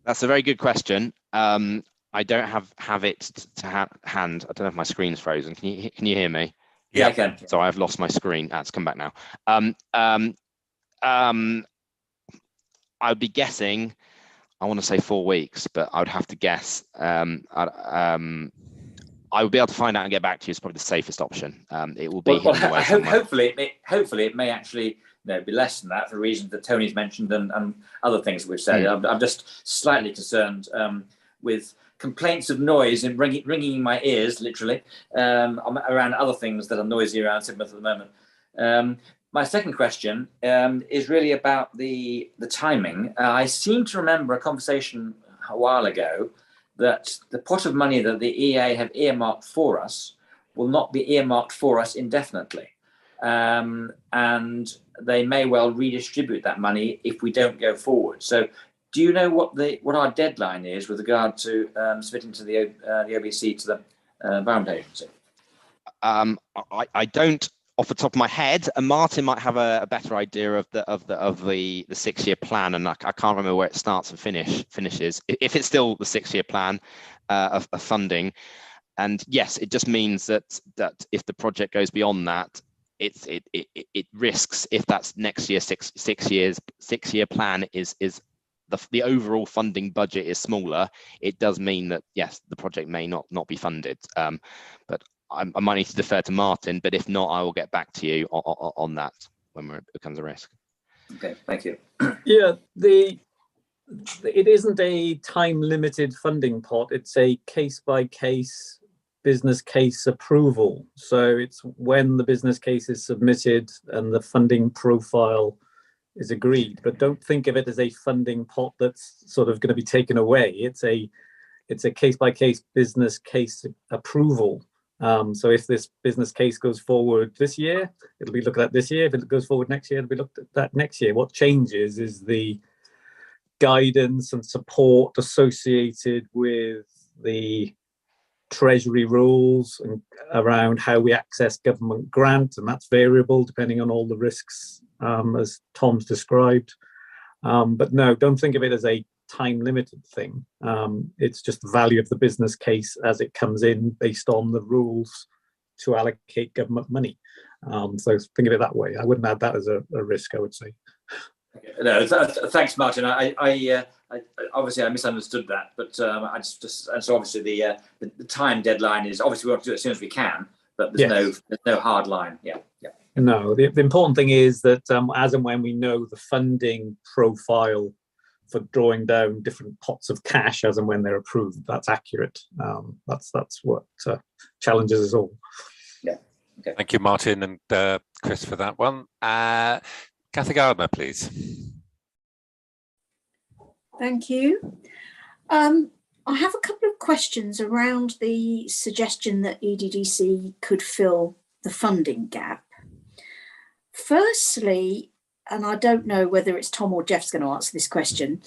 That's a very good question. I don't have it to hand. I don't know if my screen's frozen. Can you hear me? Yeah, I can. So I've lost my screen. It's come back now. I would be guessing, I want to say 4 weeks, but I would have to guess. I would be able to find out and get back to you. It's probably the safest option. It will be hidden away somewhere. Hopefully it may actually be less than that for reasons that Tony's mentioned and other things that we've said. I'm just slightly concerned with complaints of noise and ringing in my ears, literally, around other things that are noisy around Sidmouth at the moment. My second question is really about the timing. I seem to remember a conversation a while ago that the pot of money that the EA have earmarked for us will not be earmarked for us indefinitely. And they may well redistribute that money if we don't go forward. So do you know what our deadline is with regard to submitting to the OBC to the Environment Agency? I don't off the top of my head, and Martin might have a better idea of the 6-year plan, and I can't remember where it starts and finishes. If it's still the 6-year plan of funding, and yes, it just means that if the project goes beyond that, it risks, if that's next year 6-year plan is the overall funding budget is smaller, it does mean that yes, the project may not be funded. But I might need to defer to Martin, but if not, I will get back to you on that when it becomes a risk. Okay, thank you. Yeah, it isn't a time-limited funding pot. It's a case-by-case business case approval. So it's when the business case is submitted and the funding profile is agreed. But don't think of it as a funding pot that's sort of going to be taken away. It's a case-by-case business case approval. So if this business case goes forward this year, it'll be looked at this year. If it goes forward next year, it'll be looked at that next year. What changes is the guidance and support associated with the Treasury rules and around how we access government grant, and that's variable depending on all the risks, as Tom's described. But no, don't think of it as a time-limited thing. It's just the value of the business case as it comes in based on the rules to allocate government money. So think of it that way. I wouldn't add that as a risk, I would say. No, thanks, Martin. I obviously I misunderstood that, but and so obviously the time deadline is obviously we want to do it as soon as we can, but there's no hard line. Yeah. No, the important thing is that as and when we know the funding profile for drawing down different pots of cash as and when they're approved, that's accurate. That's what challenges us all. Yeah. Okay. Thank you, Martin and Chris, for that one. Cathy Gardner, please. Thank you. I have a couple of questions around the suggestion that EDDC could fill the funding gap. Firstly, and I don't know whether it's Tom or Jeff's going to answer this question,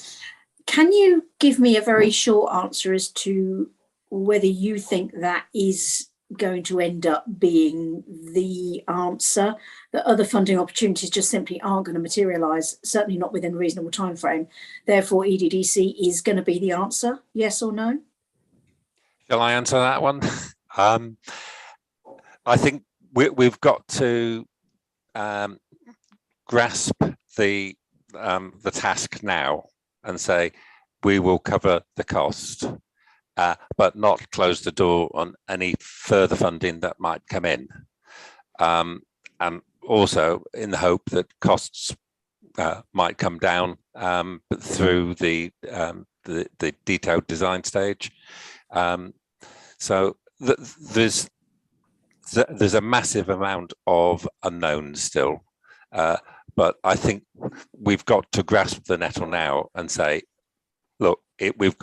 can you give me a very short answer as to whether you think that is going to end up being the answer, that other funding opportunities just simply aren't going to materialise, certainly not within a reasonable time frame, therefore EDDC is going to be the answer, yes or no? Shall I answer that one? I think we've got to grasp the task now and say we will cover the cost, but not close the door on any further funding that might come in, and also in the hope that costs might come down through the detailed design stage. So there's a massive amount of unknowns still, but I think we've got to grasp the nettle now and say, look, we've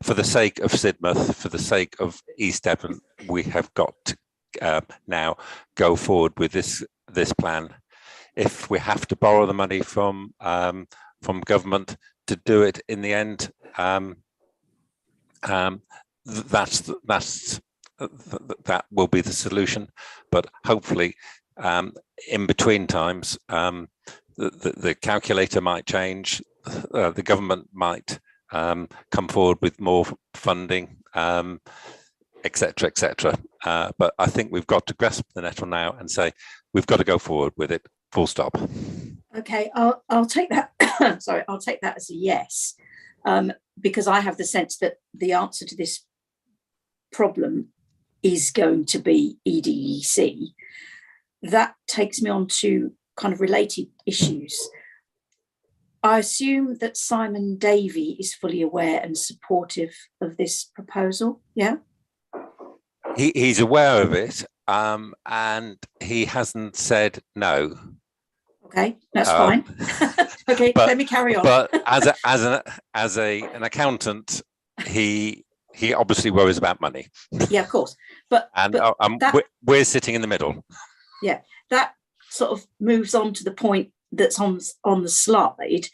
for the sake of Sidmouth, for the sake of East Devon, we have got to now go forward with this plan. If we have to borrow the money from government to do it in the end, that will be the solution. But hopefully, in between times, the calculator might change, the government might come forward with more funding, etc., etc. But I think we've got to grasp the nettle now and say we've got to go forward with it. Full stop. Okay, I'll take that. Sorry, I'll take that as a yes, because I have the sense that the answer to this problem is going to be EDDC. That takes me on to kind of related issues. I assume that Simon Davey is fully aware and supportive of this proposal. Yeah. He's aware of it, and he hasn't said no. Okay, that's fine. Okay, let me carry on. But as an accountant, he obviously worries about money. Yeah, of course. But we're sitting in the middle. Yeah, that sort of moves on to the point that's on the slide,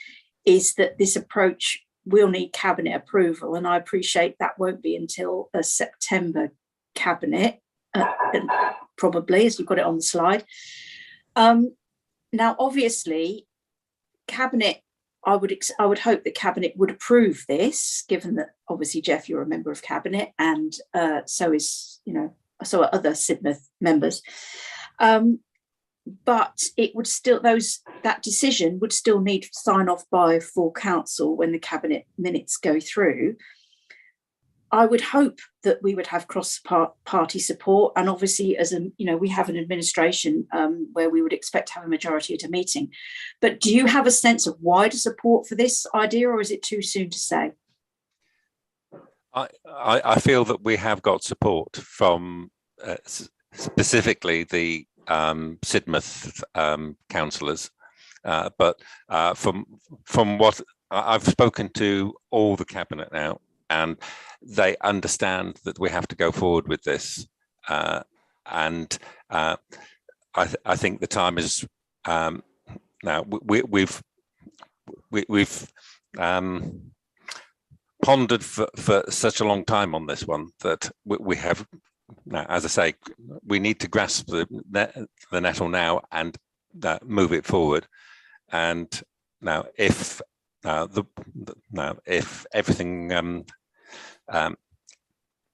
is that this approach will need cabinet approval, and I appreciate that won't be until a September cabinet, probably, as you've got it on the slide. Now, obviously, cabinet, I would hope that cabinet would approve this, given that obviously, Jeff, you're a member of cabinet, and so are other Sidmouth members. But it would still, that decision would still need sign off by full council when the cabinet minutes go through. I would hope that we would have cross-party support, and obviously, we have an administration where we would expect to have a majority at a meeting. But do you have a sense of wider support for this idea, or is it too soon to say? I feel that we have got support from specifically the Sidmouth councillors, but from what I've spoken to all the cabinet now, and they understand that we have to go forward with this, and I think the time is now. We've pondered for such a long time on this one that we have. Now, as I say, we need to grasp the nettle now and move it forward. And now, if if everything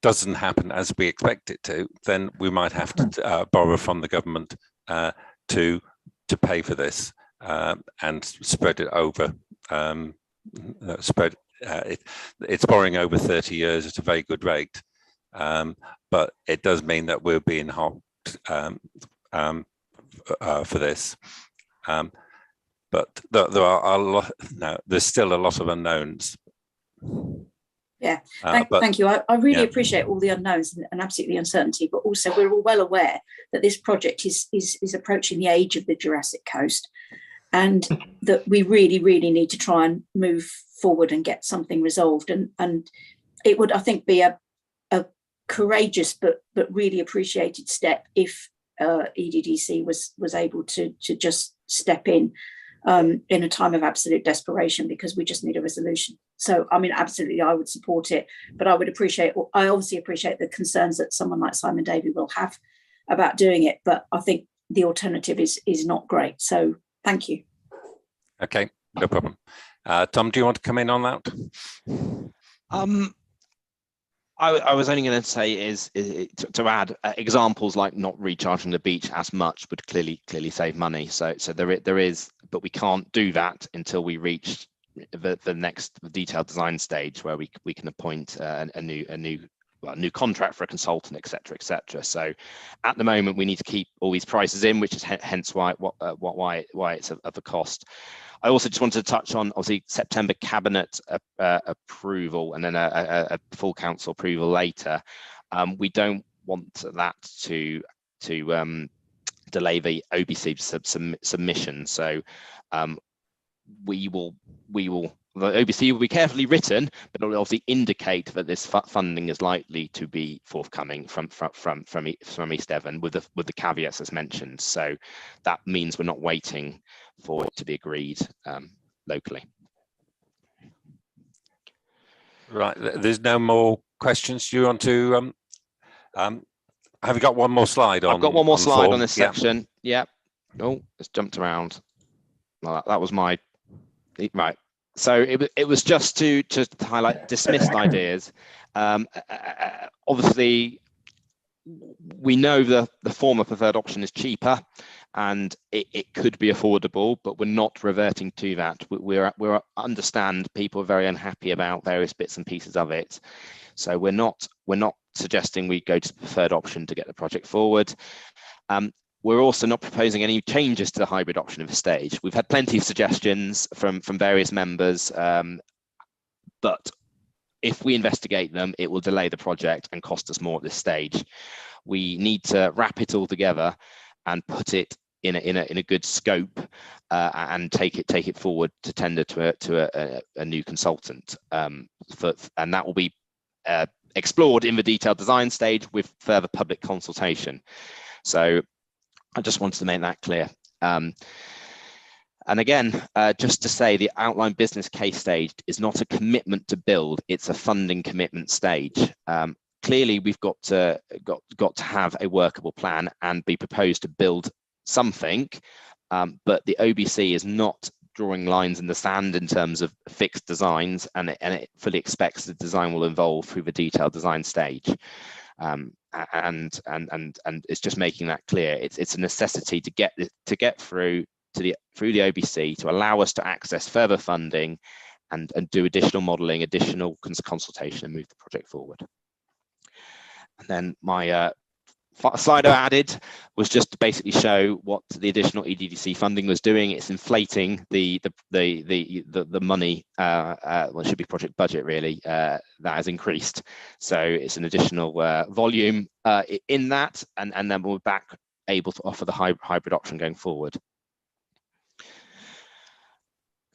doesn't happen as we expect it to, then we might have to borrow from the government to pay for this and spread it over. It's borrowing over 30 years at a very good rate. But it does mean that we're being helped for this. But there are a lot. No, there's still a lot of unknowns. Yeah, thank you. I really appreciate all the unknowns and absolutely uncertainty, but also we're all well aware that this project is approaching the age of the Jurassic Coast, and that we really, really need to try and move forward and get something resolved. And it would, I think, be a courageous but really appreciated step if EDDC was able to just step in a time of absolute desperation, because we just need a resolution. So, I mean, absolutely, I would support it, but I obviously appreciate the concerns that someone like Simon Davey will have about doing it, but I think the alternative is not great. So thank you. Okay, no problem. Tom, do you want to come in on that? I was only going to say to add examples like not recharging the beach as much would clearly save money. So there is, but we can't do that until we reach the next detailed design stage where we can appoint a new contract for a consultant, etc. So at the moment we need to keep all these prices in, which is hence why it's of a cost. I also just wanted to touch on obviously September cabinet approval and then a full council approval later. We don't want that to delay the OBC submission. So the OBC will be carefully written, but it will obviously indicate that this funding is likely to be forthcoming from East Devon with the caveats as mentioned. So that means we're not waiting for it to be agreed locally. Right, there's no more questions. Do you want to have you got one more slide on? I've got one more slide on this section. Yeah. Oh, it's jumped around. Well, that was my right. So it was just to highlight dismissed ideas. Obviously, we know the former preferred option is cheaper, and it could be affordable, but we're not reverting to that. We understand people are very unhappy about various bits and pieces of it, so we're not suggesting we go to the preferred option to get the project forward. we're also not proposing any changes to the hybrid option of the stage. We've had plenty of suggestions from various members, but if we investigate them, it will delay the project and cost us more at this stage. We need to wrap it all together and put it in a good scope and take it forward to tender to a new consultant, and that will be explored in the detailed design stage with further public consultation. So I just wanted to make that clear. And again, just to say, the outline business case stage is not a commitment to build, it's a funding commitment stage. Clearly, we've got to have a workable plan and be proposed to build something, but the OBC is not drawing lines in the sand in terms of fixed designs, and it fully expects the design will evolve through the detailed design stage. And it's just making that clear. It's a necessity to get through the OBC to allow us to access further funding and do additional modelling, additional consultation, and move the project forward. And then my slide I added was just to basically show what the additional EDDC funding was doing. It's inflating the money, well, it should be project budget really, that has increased. So it's an additional volume in that, and then we're back able to offer the hybrid option going forward.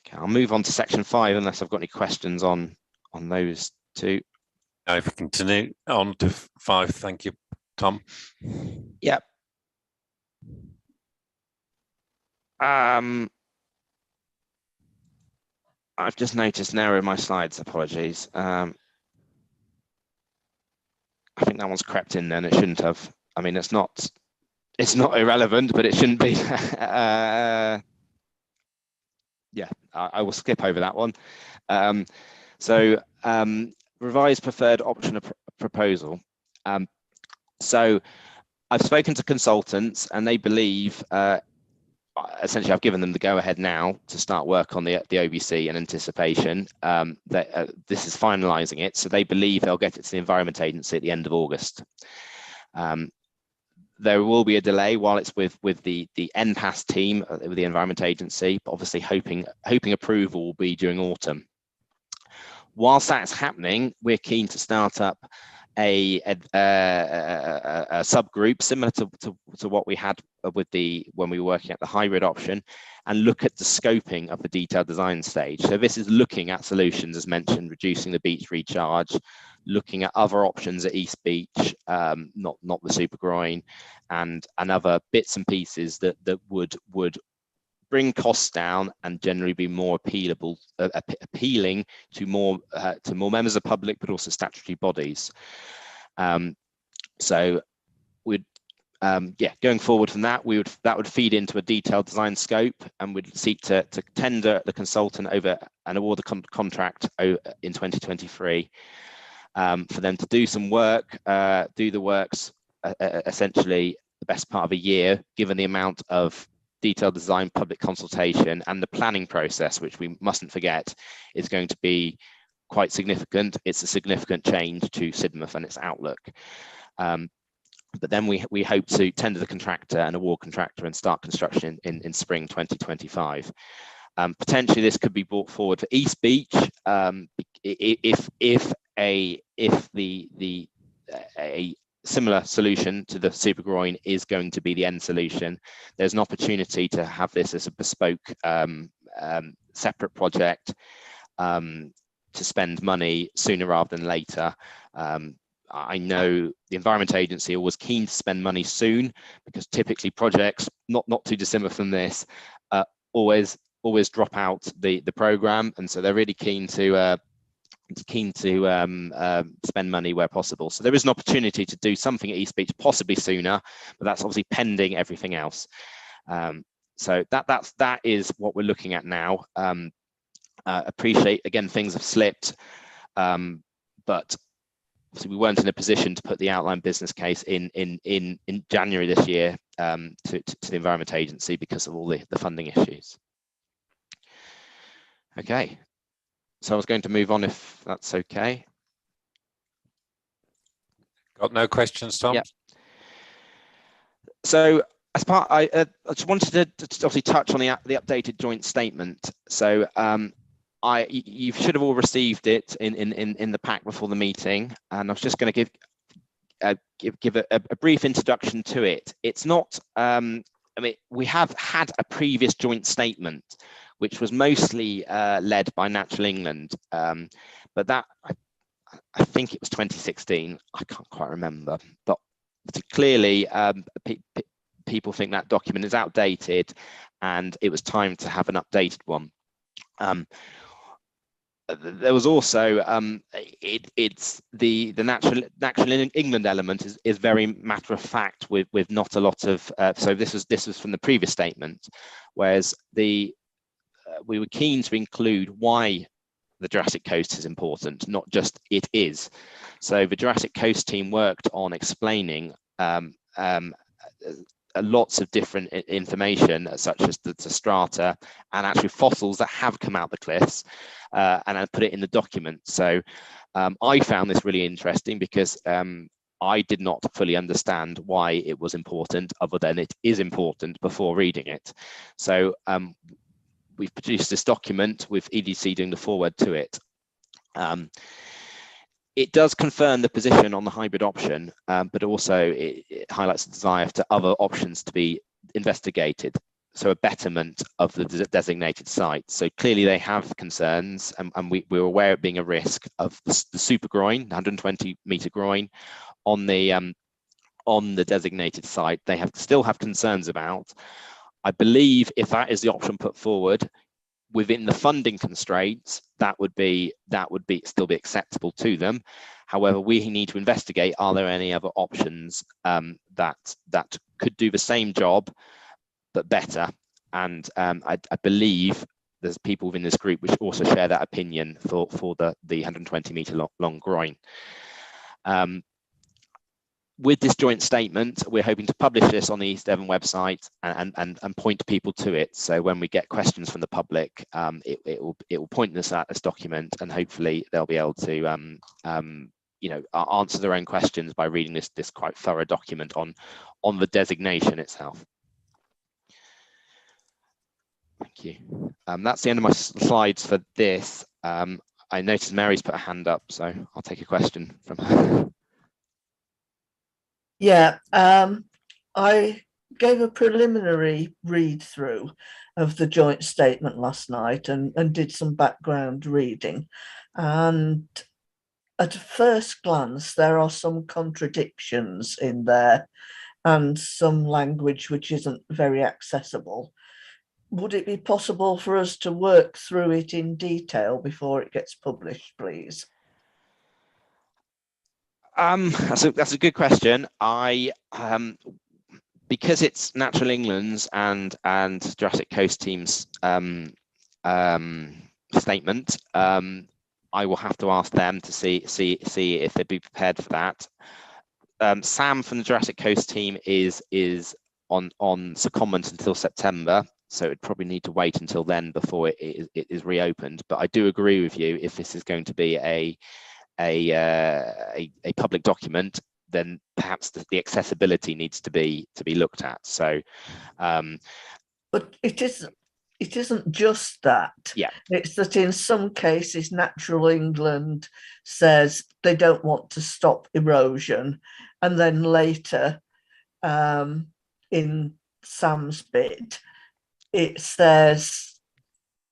Okay, I'll move on to section 5 unless I've got any questions on those two. Now, if we continue on to 5, thank you, Tom. Yep. I've just noticed an error in my slides. Apologies. I think that one's crept in then. It shouldn't have. I mean, it's not irrelevant, but it shouldn't be. Yeah, I will skip over that one. Revised preferred option proposal. So I've spoken to consultants and they believe, essentially I've given them the go ahead now to start work on the OBC in anticipation. That this is finalising it, so they believe they'll get it to the Environment Agency at the end of August. There will be a delay while it's with the NPAS team with the Environment Agency, but obviously hoping approval will be during autumn. Whilst that's happening, we're keen to start up a subgroup similar to what we had with when we were working at the hybrid option, and look at the scoping of the detailed design stage. So this is looking at solutions, as mentioned, reducing the beach recharge, looking at other options at East Beach, not the super groin, and other bits and pieces that would bring costs down and generally be more appealing to more members of the public, but also statutory bodies. So we'd going forward from that, that would feed into a detailed design scope, and we'd seek to tender the consultant over and award the contract in 2023 for them to do some work, do the works essentially the best part of a year, given the amount of detailed design, public consultation, and the planning process, which we mustn't forget is going to be quite significant. It's a significant change to Sidmouth and its outlook. But then we hope to tender the contractor and award contractor and start construction in spring 2025. Potentially this could be brought forward for East Beach if a similar solution to the super groin is going to be the end solution. There's an opportunity to have this as a bespoke separate project to spend money sooner rather than later. I know the Environment Agency was keen to spend money soon, because typically projects not too dissimilar from this always drop out the program, and so they're really keen to spend money where possible. So there is an opportunity to do something at East Beach possibly sooner, but that's obviously pending everything else. So that is what we're looking at now. Appreciate again things have slipped, but obviously we weren't in a position to put the outline business case in January this year to the Environment Agency because of all the funding issues. Okay. So I was going to move on, if that's okay. Got no questions, Tom? Yep. So as part, I just wanted to obviously touch on the updated joint statement. So you should have all received it in the pack before the meeting, and I was just going to give a brief introduction to it. It's not. I mean, we have had a previous joint statement, which was mostly led by Natural England, but that I think it was 2016. I can't quite remember, but clearly people think that document is outdated, and it was time to have an updated one. There was also it's the natural England element is very matter of fact with not a lot of so this was from the previous statement, whereas we were keen to include why the Jurassic Coast is important, not just it is. So the Jurassic Coast team worked on explaining lots of different information, such as the strata and actually fossils that have come out the cliffs, and I put it in the document. So I found this really interesting because I did not fully understand why it was important, other than it is important before reading it. So we've produced this document with EDC doing the foreword to it. It does confirm the position on the hybrid option, but also it highlights the desire to other options to be investigated. So a betterment of the designated site. So clearly they have concerns, and we're aware of being a risk of the super groin, 120 meter groin on the designated site. They still have concerns about. I believe if that is the option put forward, within the funding constraints, that would still be acceptable to them. However, we need to investigate, are there any other options that could do the same job but better? And I believe there's people within this group which also share that opinion for the 120 meter long groin. With this joint statement, we're hoping to publish this on the East Devon website and point people to it. So when we get questions from the public, it will point us at this document, and hopefully they'll be able to answer their own questions by reading this quite thorough document on the designation itself. Thank you. That's the end of my slides for this. I noticed Mary's put a hand up, so I'll take a question from her. Yeah, I gave a preliminary read through of the joint statement last night and did some background reading. And at first glance, there are some contradictions in there and some language which isn't very accessible. Would it be possible for us to work through it in detail before it gets published, please? That's a good question. Because it's Natural England's and Jurassic Coast team's statement, I will have to ask them to see if they'd be prepared for that. Sam from the Jurassic Coast team is on secondment until September, so it'd probably need to wait until then before it is reopened. But I do agree with you, if this is going to be a public document, then perhaps the accessibility needs to be looked at. So, but it isn't just that. Yeah, it's that in some cases, Natural England says they don't want to stop erosion, and then later, in Sam's bit, it says,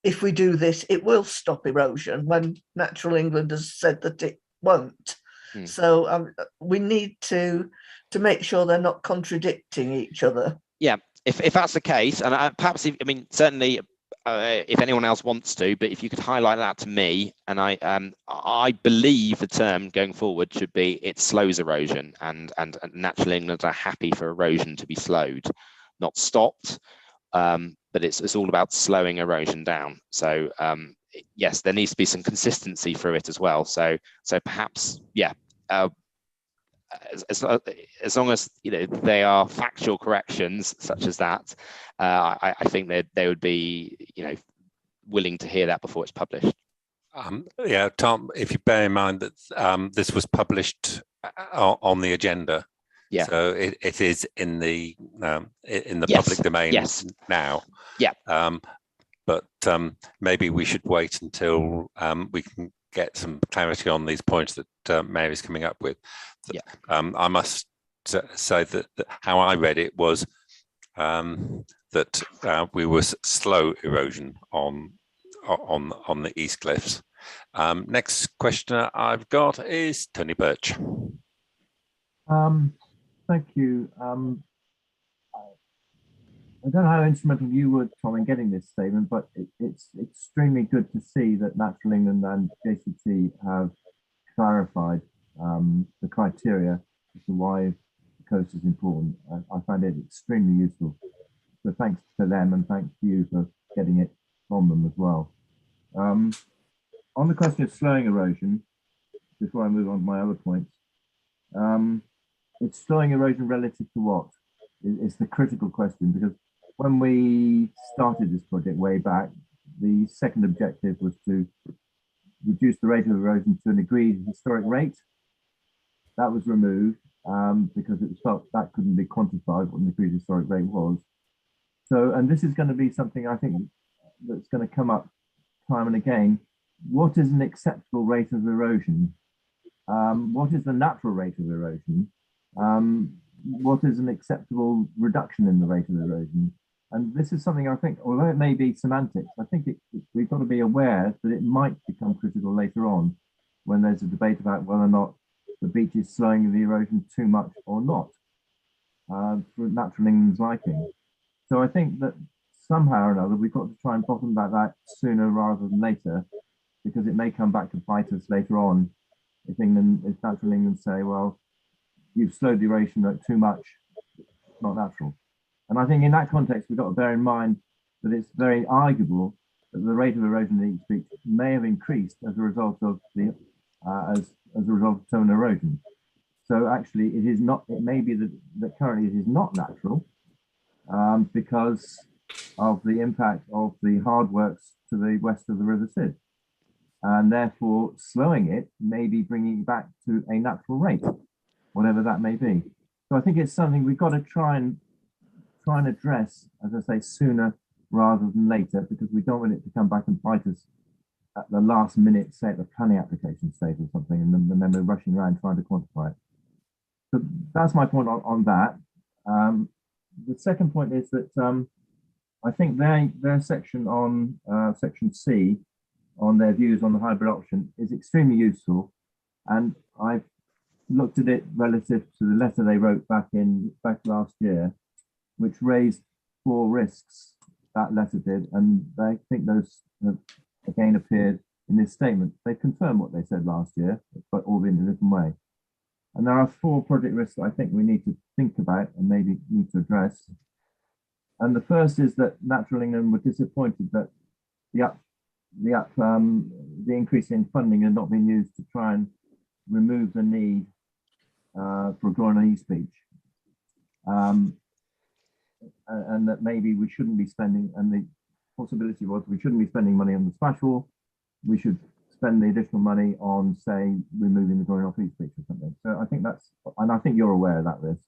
if we do this, it will stop erosion, when Natural England has said that it won't. So we need to make sure they're not contradicting each other. Yeah, if that's the case, and perhaps, certainly, if anyone else wants to, but if you could highlight that to me, and I believe the term going forward should be it slows erosion, and Natural England are happy for erosion to be slowed, not stopped. But it's all about slowing erosion down. So yes, there needs to be some consistency through it as well. So perhaps, yeah, as long as they are factual corrections such as that, I think they would be willing to hear that before it's published. Yeah, Tom, if you bear in mind that this was published on the agenda, Yeah. So it is in the Yes. public domain Yes. now. Yeah. But maybe we should wait until we can get some clarity on these points that Mary's coming up with. Yeah. I must say that how I read it was that we were slow erosion on the East Cliffs. Next questioner I've got is Tony Birch. Thank you. I don't know how instrumental you were, Tom, in getting this statement, but it's extremely good to see that Natural England and JCT have clarified the criteria as to why the coast is important. I find it extremely useful. So thanks to them and thanks to you for getting it from them as well. On the question of slowing erosion, before I move on to my other points, it's slowing erosion relative to what? It's the critical question, because when we started this project way back, the second objective was to reduce the rate of erosion to an agreed historic rate. That was removed because it was felt that couldn't be quantified what an agreed historic rate was. So, and this is going to be something I think that's going to come up time and again. What is an acceptable rate of erosion? What is the natural rate of erosion? What is an acceptable reduction in the rate of erosion? And this is something I think, although it may be semantics, I think we've got to be aware that it might become critical later on when there's a debate about whether or not the beach is slowing the erosion too much or not for Natural England's liking. So I think that somehow or another, we've got to try and bottom about that sooner rather than later, because it may come back to bite us later on if Natural England say, well, you've slowed the erosion too much, it's not natural. And I think in that context, we've got to bear in mind that it's very arguable that the rate of erosion in each beach may have increased as a result of the as a result of terminal erosion. So actually, it is not. It may be that currently it is not natural because of the impact of the hard works to the west of the River Sid, and therefore slowing it may be bringing it back to a natural rate, whatever that may be. So I think it's something we've got to try and address, as I say, sooner rather than later, because we don't want it to come back and bite us at the last minute, say at the planning application stage or something, and then we're rushing around trying to quantify it. So that's my point on that. The second point is that I think their section on section C on their views on the hybrid option is extremely useful, and I've looked at it relative to the letter they wrote back last year, which raised 4 risks, that letter did, and I think those have again appeared in this statement. They confirm what they said last year, but all in a different way. And there are 4 project risks that I think we need to think about and maybe need to address. And the first is that Natural England were disappointed that the increase in funding had not been used to try and remove the need for drawing on East Beach. And that maybe we shouldn't be spending, and the possibility was we shouldn't be spending money on the splash wall. We should spend the additional money on, say, removing the drawing off East Beach or something. So I think that's, and I think you're aware of that risk.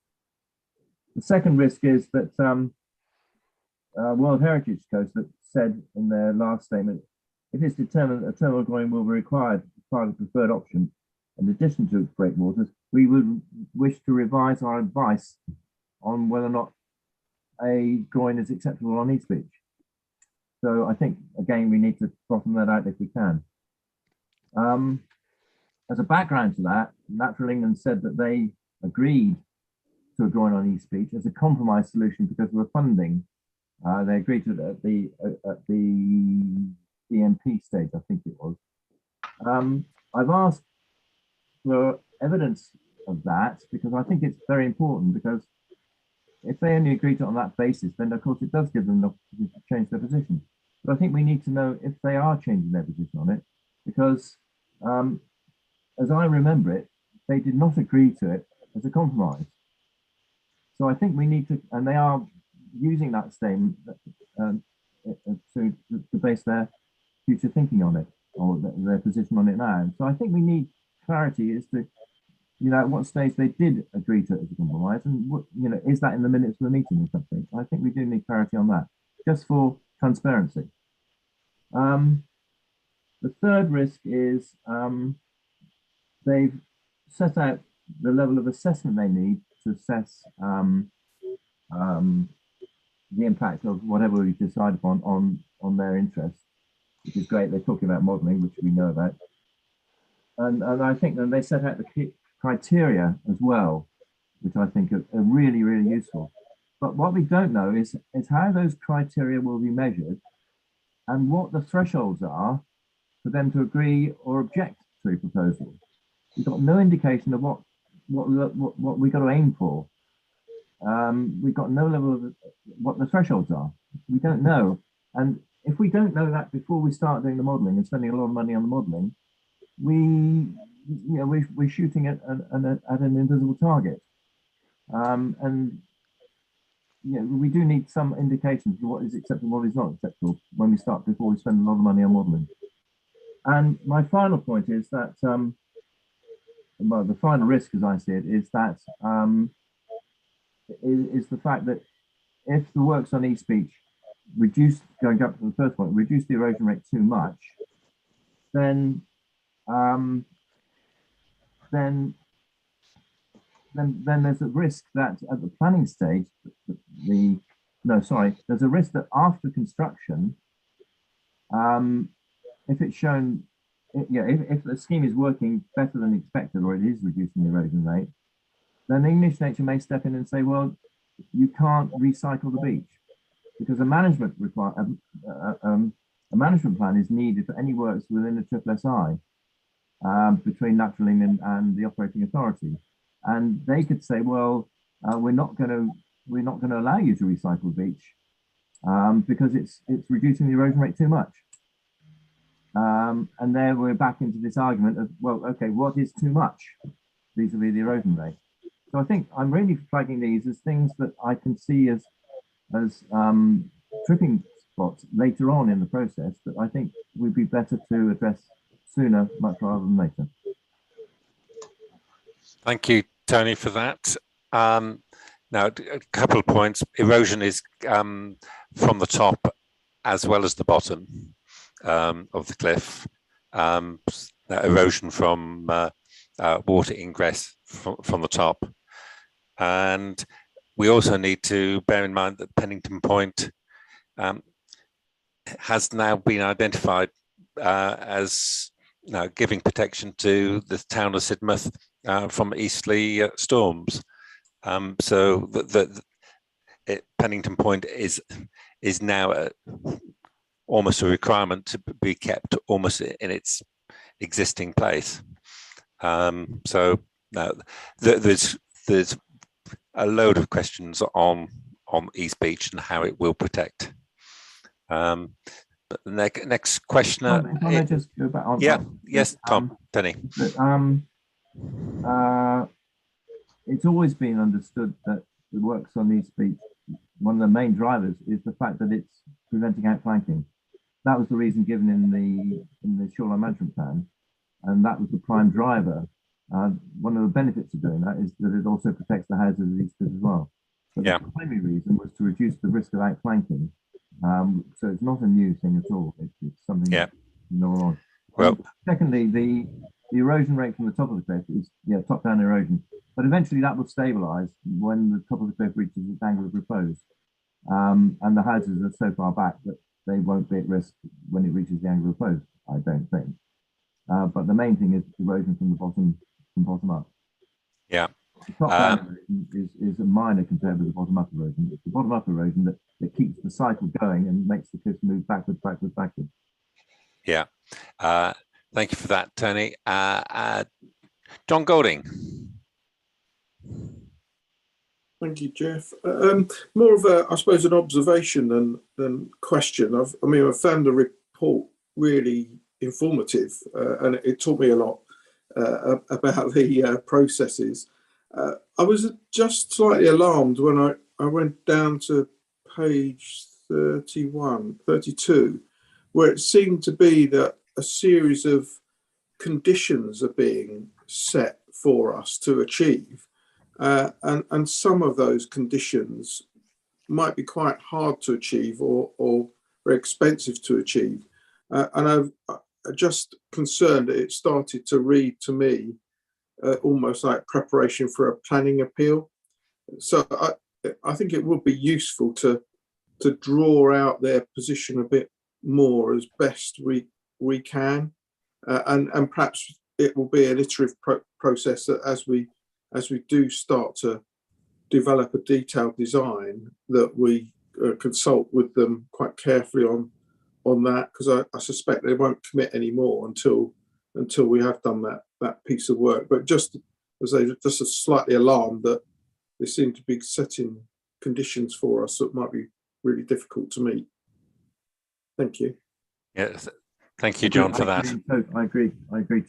The second risk is that World Heritage Coast that said in their last statement, if it's determined that a terminal groin will be required as part of the preferred option, in addition to breakwaters, we would wish to revise our advice on whether or not a groin is acceptable on East Beach. So I think, again, we need to bottom that out if we can. As a background to that, Natural England said that they agreed to a groin on East Beach as a compromise solution because of the funding. They agreed to it at the BMP stage, I think it was. I've asked for evidence of that because I think it's very important, because if they only agree to it on that basis, then of course it does give them the opportunity to change their position. But I think we need to know if they are changing their position on it, because as I remember it, they did not agree to it as a compromise. So I think we need to, and they are using that statement to base their future thinking on it, or their position on it now. So I think we need clarity as to at what stage they did agree to it as a compromise, and what, is that in the minutes of the meeting or something? I think we do need clarity on that, just for transparency. The third risk is they've set out the level of assessment they need to assess the impact of whatever we decide upon on their interests, which is great. They're talking about modelling, which we know about, and I think that they set out the criteria as well, which I think are really, really useful. But what we don't know is how those criteria will be measured and what the thresholds are for them to agree or object to a proposal. We've got no indication of what we've got to aim for. We've got no level of what the thresholds are. We don't know. And if we don't know that before we start doing the modelling and spending a lot of money on the modelling, we're shooting at an invisible target. We do need some indications of what is acceptable and what is not acceptable when we start, before we spend a lot of money on modelling. And my final point is that, well, the final risk, as I see it, is that is the fact that if the works on e-speech reduce, going up to the first point, reduce the erosion rate too much, then there's a risk that at the planning stage, there's a risk that after construction, if it's shown, if the scheme is working better than expected, or it is reducing the erosion rate, then English Nature may step in and say, well, you can't recycle the beach, because a management plan is needed for any works within the SSSI between Natural England and the operating authority. And they could say, well, we're not going to allow you to recycle the beach because it's reducing the erosion rate too much. And there we're back into this argument of, well, okay, what is too much vis-a-vis the erosion rate? So I think I'm really flagging these as things that I can see as tripping spots later on in the process that I think would be better to address sooner, much rather than later. Thank you, Tony, for that. Now, a couple of points. Erosion is from the top as well as the bottom of the cliff. Erosion from water ingress from the top. And we also need to bear in mind that Pennington Point has now been identified as giving protection to the town of Sidmouth from easterly storms. So Pennington Point is now almost a requirement to be kept almost in its existing place. So now there's a load of questions on East Beach and how it will protect. But the next questioner. Can I just go back on? Yes, Tom, Tony. It's always been understood that the works on East Beach, one of the main drivers is the fact that it's preventing outflanking. That was the reason given in the shoreline management plan, and that was the prime driver. One of the benefits of doing that is that it also protects the houses of East Beach as well. But the primary reason was to reduce the risk of outflanking. So it's not a new thing at all. It's something that you know on. Well, secondly, the erosion rate from the top of the cliff is top-down erosion, but eventually that will stabilise when the top of the cliff reaches its angle of repose, and the houses are so far back that they won't be at risk when it reaches the angle of repose, I don't think. But the main thing is erosion from bottom up. Yeah. The top-down erosion is a minor compared with the bottom-up erosion. It's the bottom-up erosion that keeps the cycle going and makes the cliffs move backwards, backwards, backwards. Yeah. Thank you for that, Tony. John Golding. Thank you, Jeff. More of a, I suppose, an observation than question. I found the report really informative, and it taught me a lot about the processes. I was just slightly alarmed when I went down to page 32, where it seemed to be that a series of conditions are being set for us to achieve, and some of those conditions might be quite hard to achieve or very expensive to achieve. And I'm just concerned that it started to read to me almost like preparation for a planning appeal. So I think it would be useful to draw out their position a bit more as best we can, and perhaps it will be an iterative process that as we do start to develop a detailed design, that we consult with them quite carefully on that, because I suspect they won't commit any more until we have done that piece of work. But just as they just slightly alarmed that they seem to be setting conditions for us that might be really difficult to meet. Thank you. Yes, thank you, John, for that. I agree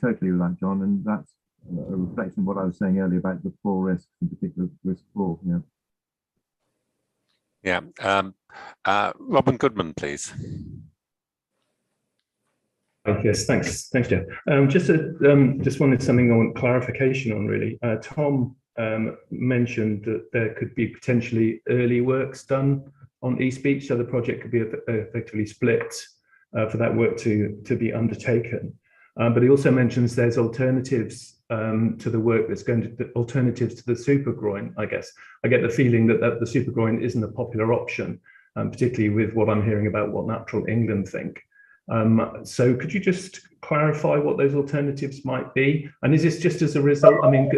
totally with that, John, and that's a reflection of what I was saying earlier about the 4 risks, in particular risk 4. Robin Goodman, please. Yes, thanks, Jeff. Just wanted something on clarification on, really. Tom mentioned that there could be potentially early works done on East Beach, so the project could be effectively split for that work to be undertaken. But he also mentions there's alternatives to the work that's going to, alternatives to the super groin, I guess. I get the feeling that the super groin isn't a popular option, particularly with what I'm hearing about what Natural England think. So could you just clarify what those alternatives might be? And is this just as a result, I mean,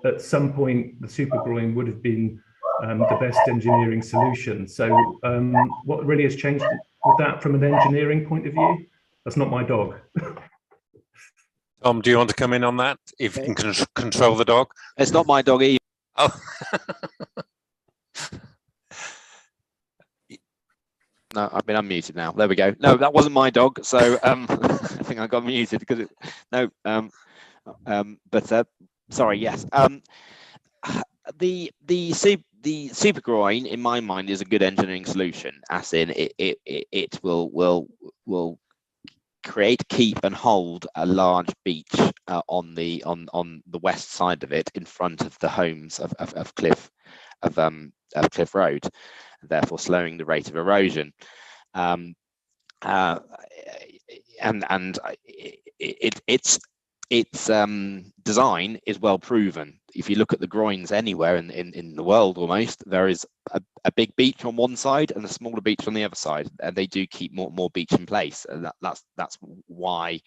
at some point the super groin would have been the best engineering solution. So what really has changed with that from an engineering point of view? That's not my dog. Tom, do you want to come in on that? If you can control the dog? It's not my dog either. Oh. No, I've been unmuted now. There we go. No, that wasn't my dog. So I think I got muted because sorry. Yes. The super groin, in my mind, is a good engineering solution. As in, it will create, keep, and hold a large beach on the west side of it, in front of the homes of Cliff Road, therefore slowing the rate of erosion. Its design is well proven. If you look at the groins anywhere in the world, almost, there is a big beach on one side and a smaller beach on the other side, and they do keep more beach in place. And that's why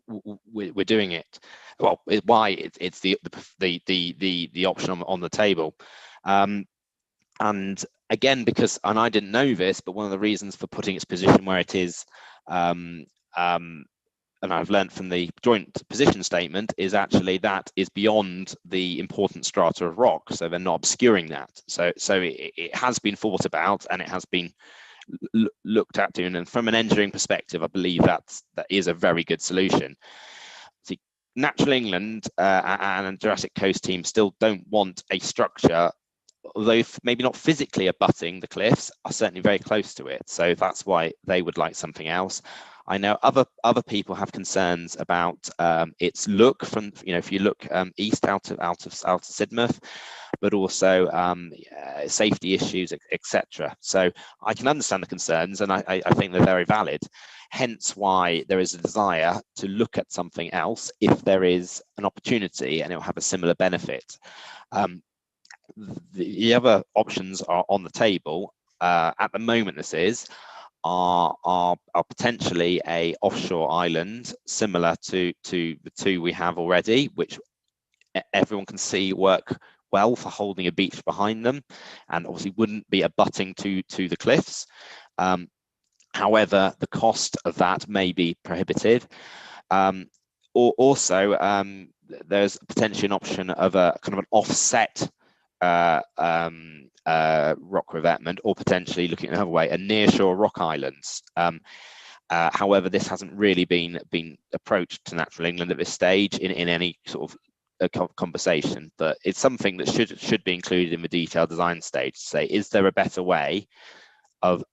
we're doing it. Well, why it's the option on the table. And again, because, and I didn't know this, but one of the reasons for putting its position where it is, and I've learned from the joint position statement, is actually that is beyond the important strata of rock, so they're not obscuring that. So it has been thought about, and it has been looked at, and from an engineering perspective, I believe that is a very good solution. See, Natural England and Jurassic Coast team still don't want a structure, although maybe not physically abutting the cliffs, are certainly very close to it. So that's why they would like something else. I know other people have concerns about its look from, if you look east out of Sidmouth, but also safety issues, etc. So I can understand the concerns, and I think they're very valid. Hence why there is a desire to look at something else if there is an opportunity and it will have a similar benefit. The other options are on the table at the moment. Are potentially a offshore island similar to the 2 we have already, which everyone can see work well for holding a beach behind them, and obviously wouldn't be abutting to the cliffs. However, the cost of that may be prohibitive. Or also, there's potentially an option of a kind of an offset rock revetment, or potentially looking another way, a nearshore rock islands. However, this hasn't really been approached to Natural England at this stage in any sort of conversation, but it's something that should be included in the detailed design stage to say, is there a better way of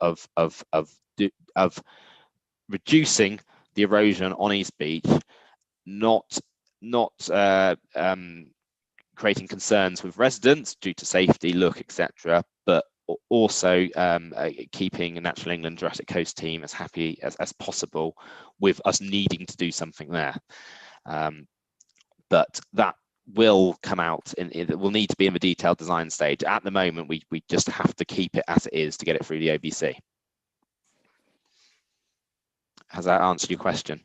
reducing the erosion on East Beach, not creating concerns with residents due to safety, look, etc., but also keeping a Natural England Jurassic Coast team as happy as possible with us needing to do something there. But that will come out, it will need to be in the detailed design stage. At the moment, we just have to keep it as it is to get it through the OBC. Has that answered your question?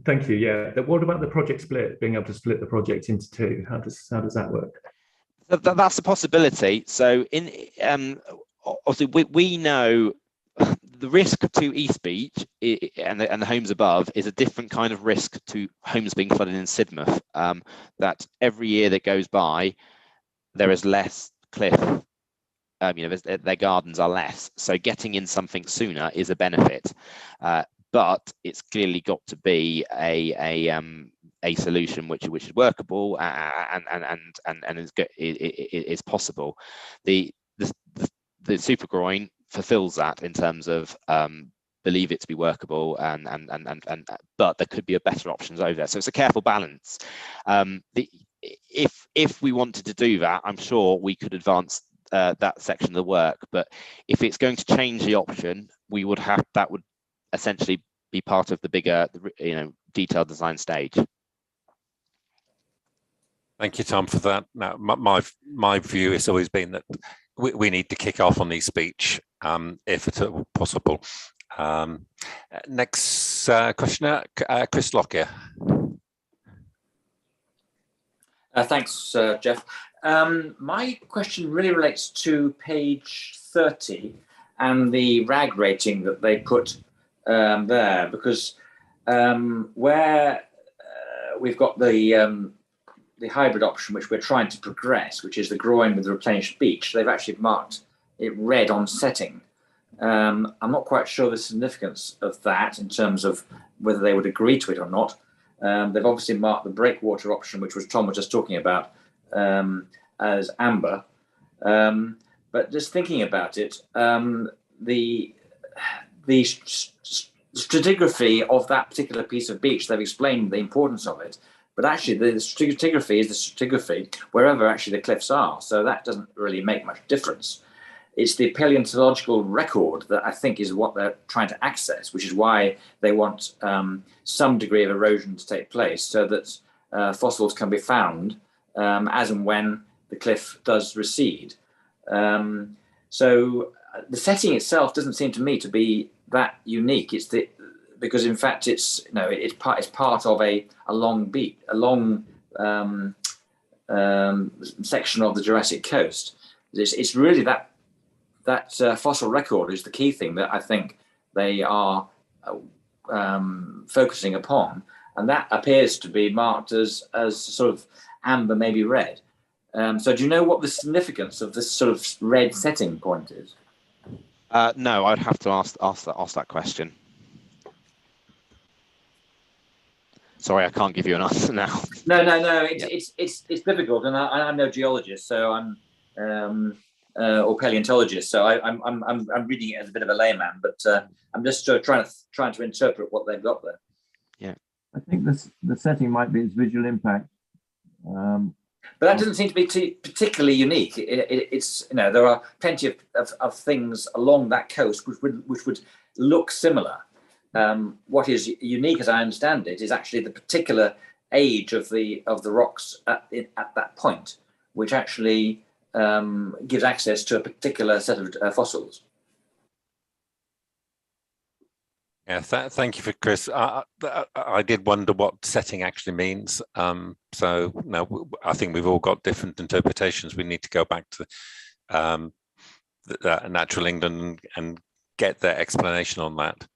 Thank you. Yeah. What about the project split? Being able to split the project into two? How does that work? That's a possibility. So obviously we know the risk to East Beach and the homes above is a different kind of risk to homes being flooded in Sidmouth. That every year that goes by, there is less cliff. Their gardens are less. So getting in something sooner is a benefit. But it's clearly got to be a solution which is workable and is possible. The super groin fulfills that in terms of believe it to be workable but there could be a better options over there. So it's a careful balance. If we wanted to do that, I'm sure we could advance that section of the work. But if it's going to change the option, that would essentially be part of the bigger, detailed design stage. Thank you, Tom, for that. Now, my view has always been that we need to kick off on East Beach, if at all possible. Next questioner, Chris Lockyer. Thanks, Jeff. My question really relates to page 30 and the RAG rating that they put there, because where we've got the hybrid option, which we're trying to progress, which is the groin with the replenished beach, they've actually marked it red on setting. I'm not quite sure the significance of that in terms of whether they would agree to it or not. They've obviously marked the breakwater option, which was Tom was just talking about, as amber. But just thinking about it, the stratigraphy of that particular piece of beach, they've explained the importance of it, but actually the stratigraphy is the stratigraphy wherever actually the cliffs are. So that doesn't really make much difference. It's the paleontological record that I think is what they're trying to access, which is why they want some degree of erosion to take place so that fossils can be found as and when the cliff does recede. So the setting itself doesn't seem to me to be that unique. Because in fact it's part of a long beat, a long section of the Jurassic Coast. It's really that fossil record is the key thing that I think they are focusing upon, and that appears to be marked as sort of amber, maybe red. So do you know what the significance of this sort of red setting point is? No, I'd have to ask that question. Sorry, I can't give you an answer now. No. It's difficult, and I'm no geologist, so I'm or paleontologist, so I'm reading it as a bit of a layman, but I'm just trying to interpret what they've got there. Yeah, I think the setting might be its visual impact. But that doesn't seem to be particularly unique. It's there are plenty of things along that coast which would look similar. What is unique, as I understand it, is actually the particular age of the rocks at that point, which actually gives access to a particular set of fossils. Yeah, thank you for Chris. I did wonder what setting actually means. So no, I think we've all got different interpretations. We need to go back to Natural England and get their explanation on that.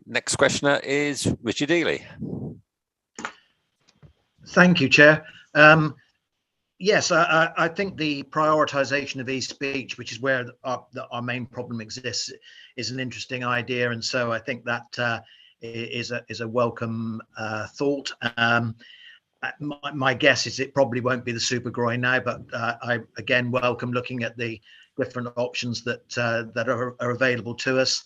Next questioner is Richard Ely. Thank you, Chair. Yes, I think the prioritisation of East Beach, which is where our main problem exists, is an interesting idea, and so I think that is a welcome thought. My guess is it probably won't be the super groin now, but I again welcome looking at the different options that are available to us.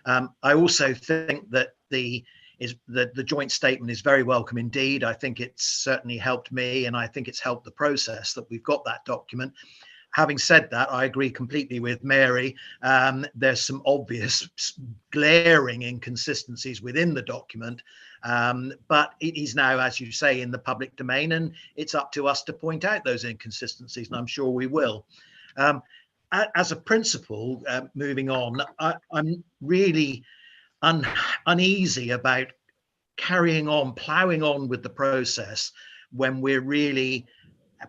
I also think that the joint statement is very welcome indeed. I think it's certainly helped me, and I think it's helped the process that we've got that document. Having said that, I agree completely with Mary. There's some obvious glaring inconsistencies within the document, but it is now, as you say, in the public domain, and it's up to us to point out those inconsistencies, and I'm sure we will. As a principle, moving on, I'm really uneasy about carrying on, ploughing on with the process when we're really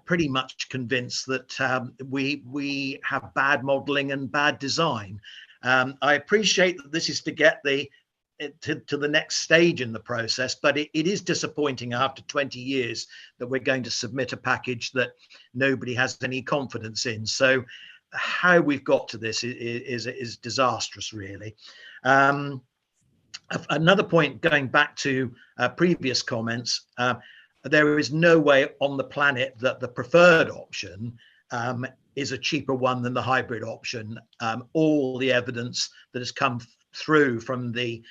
pretty much convinced that we have bad modeling and bad design. I appreciate that this is to get to the next stage in the process, but it is disappointing after 20 years that we're going to submit a package that nobody has any confidence in. So how we've got to this is disastrous, really. Another point, going back to previous comments, there is no way on the planet that the preferred option is a cheaper one than the hybrid option. All the evidence that has come through from the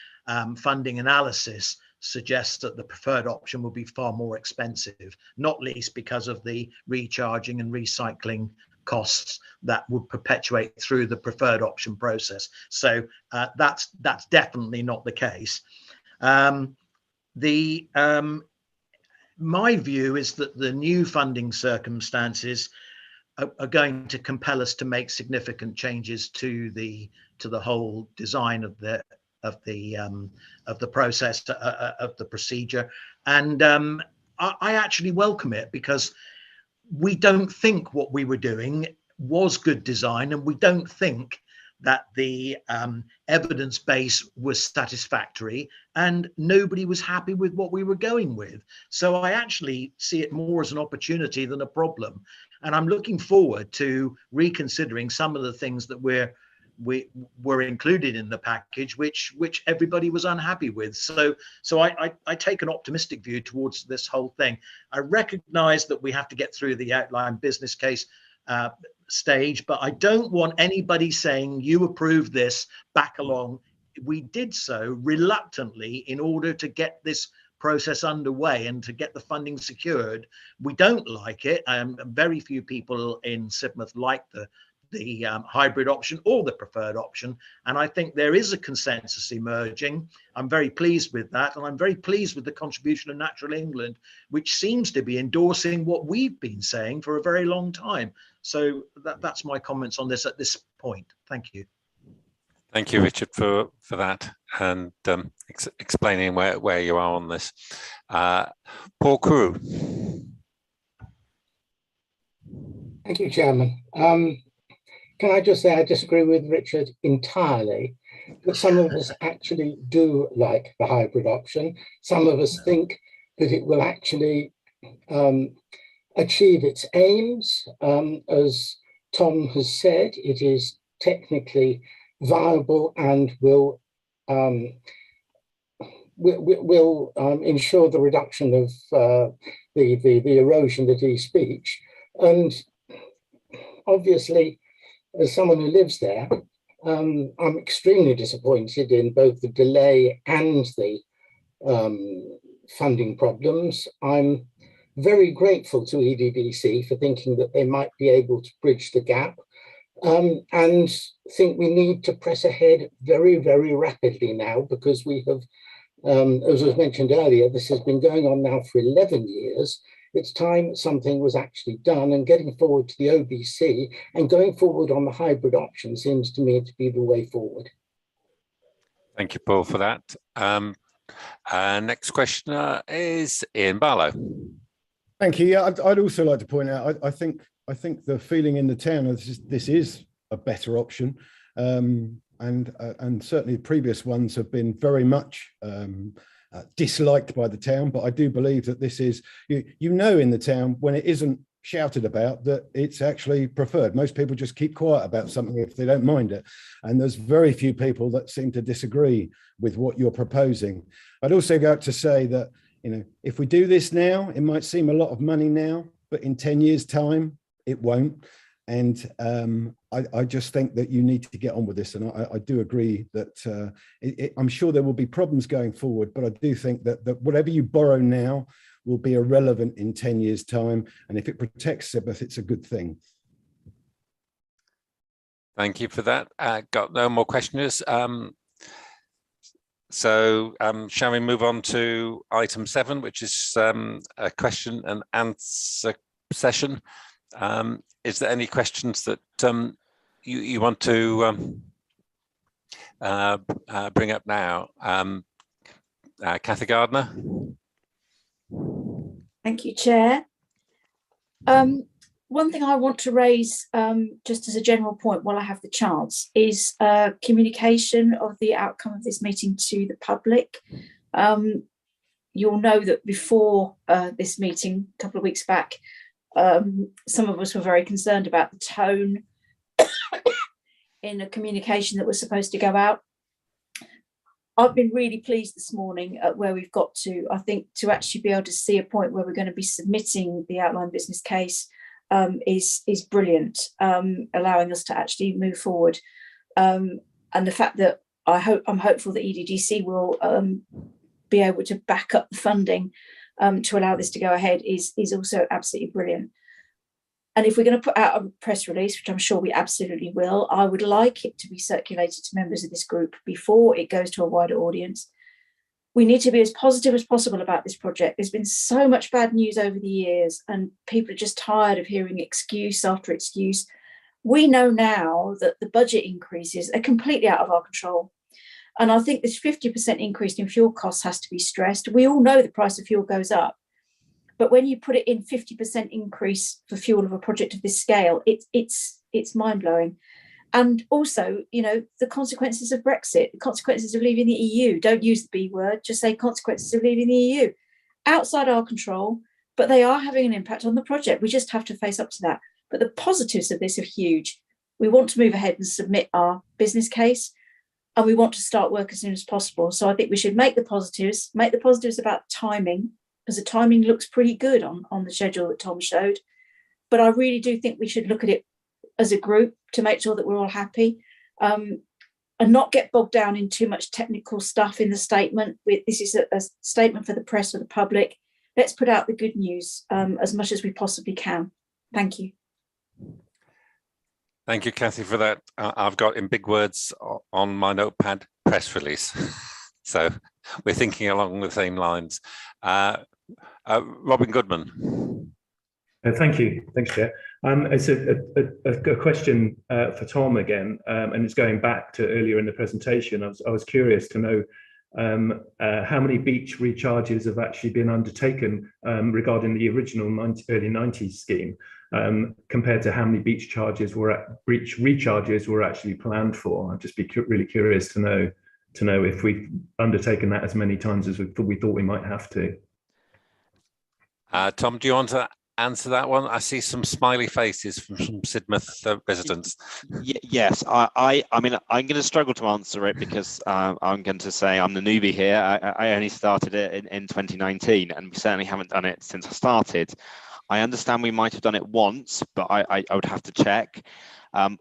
funding analysis suggests that the preferred option will be far more expensive, not least because of the recharging and recycling costs that would perpetuate through the preferred option process. So that's definitely not the case. My view is that the new funding circumstances are going to compel us to make significant changes to the whole design of the process, of the procedure, and I actually welcome it, because we don't think what we were doing was good design, and we don't think that the evidence base was satisfactory, and nobody was happy with what we were going with. So I actually see it more as an opportunity than a problem. And I'm looking forward to reconsidering some of the things that were included in the package, which everybody was unhappy with. So I take an optimistic view towards this whole thing. I recognize that we have to get through the outline business case stage, but I don't want anybody saying you approved this back along. We did so reluctantly in order to get this process underway and to get the funding secured. We don't like it. Very few people in Sidmouth like the hybrid option or the preferred option, and I think there is a consensus emerging. I'm very pleased with that, and I'm very pleased with the contribution of Natural England, which seems to be endorsing what we've been saying for a very long time. So that's my comments on this at this point. Thank you. Thank you, Richard, for that, and explaining where you are on this. Paul Crewe. Thank you, Chairman. Can I just say I disagree with Richard entirely, but some of us actually do like the hybrid option. Some of us think that it will actually achieve its aims. As Tom has said, it is technically viable and will ensure the reduction of the erosion at East Beach. And obviously, as someone who lives there, I'm extremely disappointed in both the delay and the funding problems. I'm very grateful to EDDC for thinking that they might be able to bridge the gap, and think we need to press ahead very, very rapidly now, because we have, as was mentioned earlier, this has been going on now for 11 years. It's time something was actually done, and getting forward to the OBC and going forward on the hybrid option seems to me to be the way forward. Thank you, Paul, for that. Next questioner is Ian Barlow. Thank you. Yeah, I'd also like to point out, I think the feeling in the town is this is a better option, and certainly previous ones have been very much disliked by the town, but I do believe that this is, you know, in the town when it isn't shouted about, that it's actually preferred. Most people just keep quiet about something if they don't mind it, and there's very few people that seem to disagree with what you're proposing. I'd also go out to say that, you know, if we do this now, it might seem a lot of money now, but in 10 years time it won't. And I just think that you need to get on with this, and I do agree that I'm sure there will be problems going forward, but I do think that whatever you borrow now will be irrelevant in 10 years' time, and if it protects Sidmouth, it's a good thing. Thank you for that. Got no more questioners. So shall we move on to item 7, which is a question and answer session. Is there any questions that you want to bring up now? Kathy Gardner. Thank you, Chair. One thing I want to raise, just as a general point while I have the chance, is communication of the outcome of this meeting to the public. You'll know that before this meeting, a couple of weeks back, some of us were very concerned about the tone in a communication that was supposed to go out. I've been really pleased this morning at where we've got to. I think to actually be able to see a point where we're going to be submitting the outline business case is brilliant, allowing us to actually move forward. And the fact that I'm hopeful that EDDC will be able to back up the funding to allow this to go ahead is also absolutely brilliant. And if we're going to put out a press release, which I'm sure we absolutely will, I would like it to be circulated to members of this group before it goes to a wider audience. We need to be as positive as possible about this project. There's been so much bad news over the years, and people are just tired of hearing excuse after excuse. We know now that the budget increases are completely out of our control. And I think this 50% increase in fuel costs has to be stressed. We all know the price of fuel goes up. But when you put it in 50% increase for fuel of a project of this scale, it's mind-blowing. And also, you know, the consequences of Brexit, the consequences of leaving the EU. Don't use the B word, just say consequences of leaving the EU. Outside our control, but they are having an impact on the project. We just have to face up to that. But the positives of this are huge. We want to move ahead and submit our business case, and we want to start work as soon as possible. So I think we should make the positives about timing, because the timing looks pretty good on the schedule that Tom showed. But I really do think we should look at it as a group to make sure that we're all happy, and not get bogged down in too much technical stuff in the statement. This is a statement for the press, for the public. Let's put out the good news as much as we possibly can. Thank you. Thank you, Kathy, for that. I've got in big words on my notepad, press release. So we're thinking along the same lines. Robin Goodman. Thank you. Thanks, Chair. It's a question for Tom again, and it's going back to earlier in the presentation. I was curious to know how many beach recharges have actually been undertaken regarding the original early 90s scheme, compared to how many beach recharges were actually planned for. I'd just be really curious to know if we've undertaken that as many times as we thought we might have to. Tom, do you want to answer that one? I see some smiley faces from some Sidmouth residents. Yes, I mean, I'm going to struggle to answer it because I'm going to say I'm the newbie here. I only started it in 2019, and we certainly haven't done it since I started. I understand we might have done it once, but I would have to check.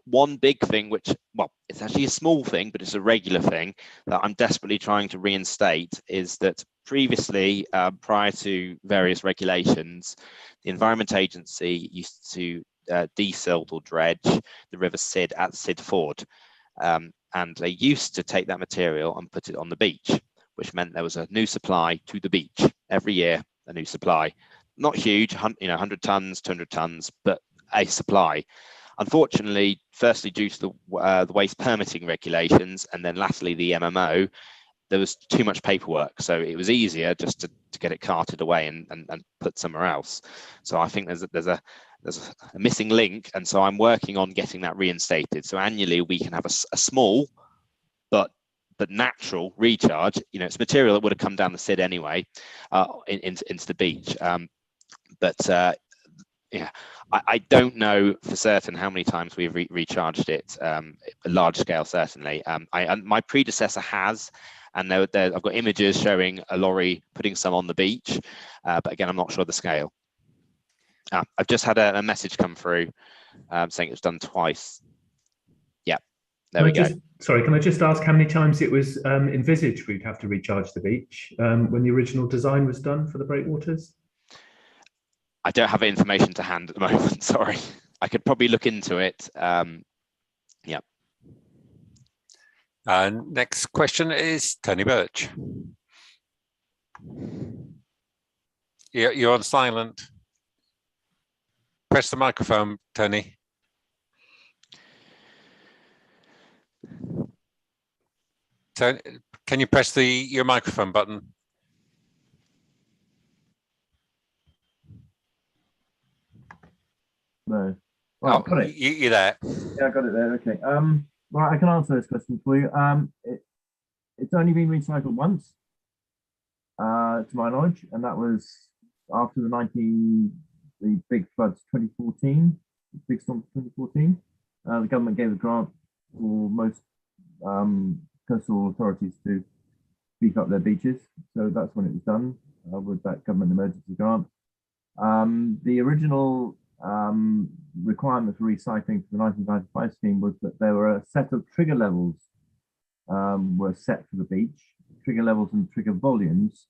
One big thing, which, well, it's actually a small thing, but it's a regular thing that I'm desperately trying to reinstate, is that previously, prior to various regulations, the Environment Agency used to desilt or dredge the River Sid at Sid Ford. And they used to take that material and put it on the beach, which meant there was a new supply to the beach every year, a new supply. Not huge, 100 tons, 200 tons, but a supply. Unfortunately, firstly, due to the waste permitting regulations, and then lastly, the MMO, there was too much paperwork. So it was easier just to get it carted away and put somewhere else. So I think there's a missing link. And so I'm working on getting that reinstated. So annually we can have a small, but natural recharge. You know, it's material that would have come down the Sid anyway, into the beach. Yeah, I don't know for certain how many times we've recharged it, large scale, certainly. My predecessor has, and I've got images showing a lorry putting some on the beach, but again, I'm not sure the scale. I've just had a message come through saying it was done twice. there we go. Sorry, can I just ask how many times it was envisaged we'd have to recharge the beach when the original design was done for the breakwaters? I don't have information to hand at the moment, sorry. I could probably look into it. Yeah. Next question is Tony Birch. You're on silent. Press the microphone, Tony. Tony, can you press your microphone button? No. Right, got it. You're there. Yeah, I got it there. Okay. Right, I can answer this question for you. It's only been recycled once, to my knowledge, and that was after the big floods 2014, big storms 2014. The government gave a grant for most coastal authorities to beef up their beaches, so that's when it was done with that government emergency grant. The original requirement for recycling for the 1995 scheme was that there were a set of trigger levels were set for the beach, trigger levels and trigger volumes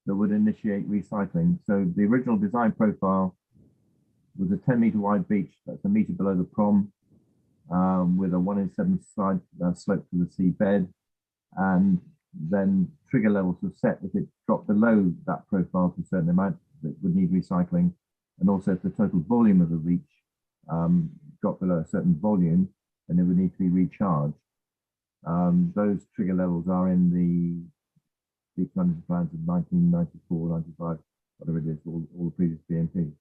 that would initiate recycling. So the original design profile was a 10-meter wide beach that's a meter below the prom, with a 1 in 7 side slope to the seabed, and then trigger levels were set if it dropped below that profile to a certain amount that would need recycling, and also if the total volume of the beach dropped below a certain volume, then it would need to be recharged. Those trigger levels are in the beach management plans of 1994, 95, whatever it is, all the previous BMP.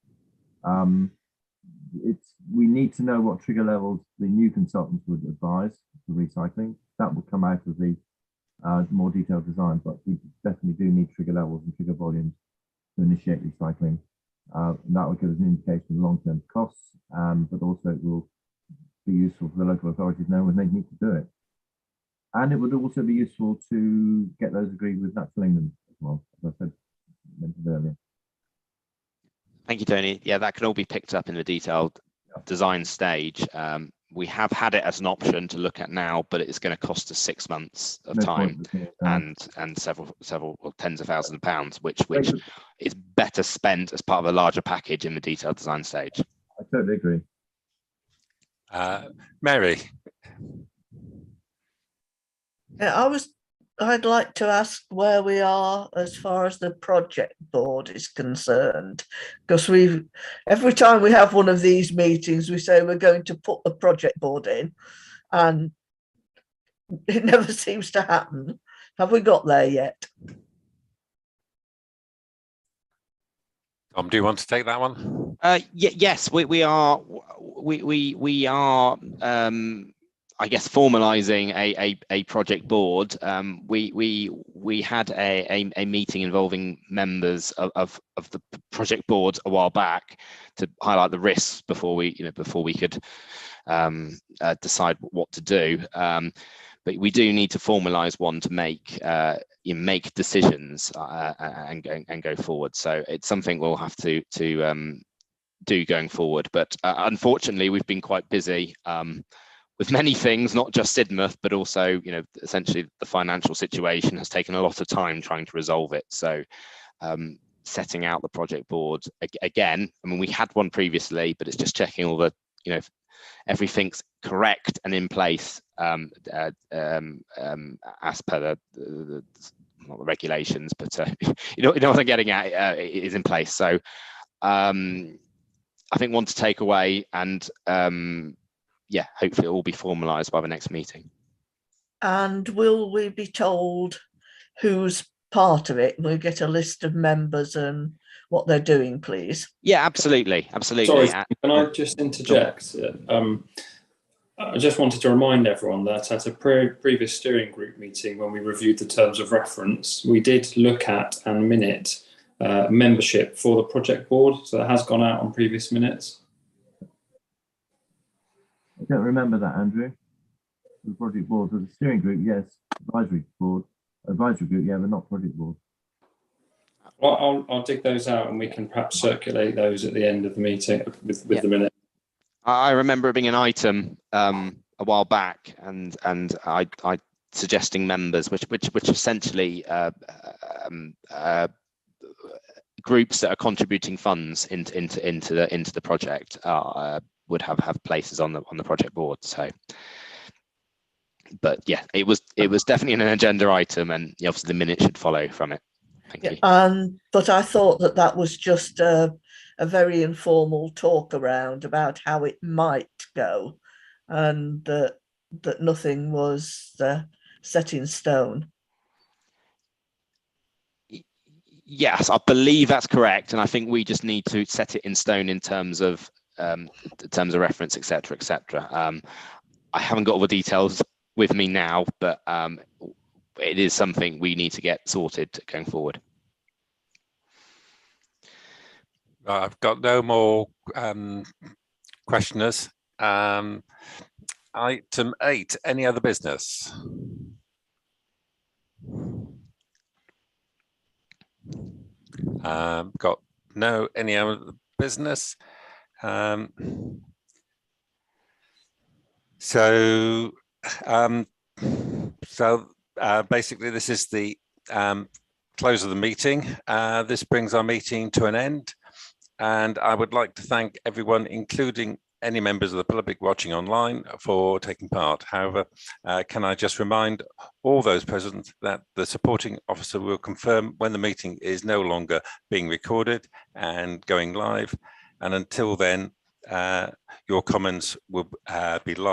We need to know what trigger levels the new consultants would advise for recycling. That will come out of the more detailed design, but we definitely do need trigger levels and trigger volumes to initiate recycling. And that will give us an indication of long-term costs, but also it will be useful for the local authorities knowing when they need to do it. And it would also be useful to get those agreed with Natural England as well, as I said, mentioned earlier. Thank you, Tony. Yeah, that can all be picked up in the detailed design stage. We have had it as an option to look at now, but it's going to cost us 6 months of time and several tens of thousands of pounds, which is better spent as part of a larger package in the detailed design stage. I totally agree. Mary. Yeah, I'd like to ask where we are as far as the project board is concerned, because every time we have one of these meetings, we say we're going to put the project board in, and it never seems to happen. Have we got there yet? Tom, do you want to take that one? Yes, we are. I guess formalising a project board. We had a meeting involving members of the project board a while back to highlight the risks before we could decide what to do. But we do need to formalise one to make decisions and go forward. So it's something we'll have to do going forward. But unfortunately, we've been quite busy. With many things, not just Sidmouth, but also, essentially the financial situation has taken a lot of time trying to resolve it. So setting out the project board again, I mean, we had one previously, but it's just checking all the, everything's correct and in place as per the not the regulations, but you know what I'm getting at, is in place. So I think one to take away, and yeah, hopefully it will be formalised by the next meeting. And will we be told who's part of it? We'll get a list of members and what they're doing, please. Yeah, absolutely. Sorry, can I just interject? I just wanted to remind everyone that at a previous steering group meeting, when we reviewed the terms of reference, we did look at and minute membership for the project board. So that has gone out on previous minutes. I don't remember that, Andrew. The project board, the steering group, yes. Advisory board, advisory group, yeah, but not project board. Well, I'll dig those out, and we can perhaps circulate those at the end of the meeting with the minute. I remember it being an item a while back, and I suggesting members, which essentially groups that are contributing funds into the project would have places on the project board. So, but yeah, it was definitely an agenda item, and obviously the minute should follow from it. Thank you. But I thought that was just a very informal talk around about how it might go, and that nothing was set in stone. Yes, I believe that's correct, and I think we just need to set it in stone in terms of reference, etc., etc. I haven't got all the details with me now, but it is something we need to get sorted going forward. I've got no more questioners. Item 8, any other business? Got no any other business. So basically this is the close of the meeting. This brings our meeting to an end, and I would like to thank everyone, including any members of the public watching online, for taking part. However, can I just remind all those present that the supporting officer will confirm when the meeting is no longer being recorded and going live, and until then your comments will be live.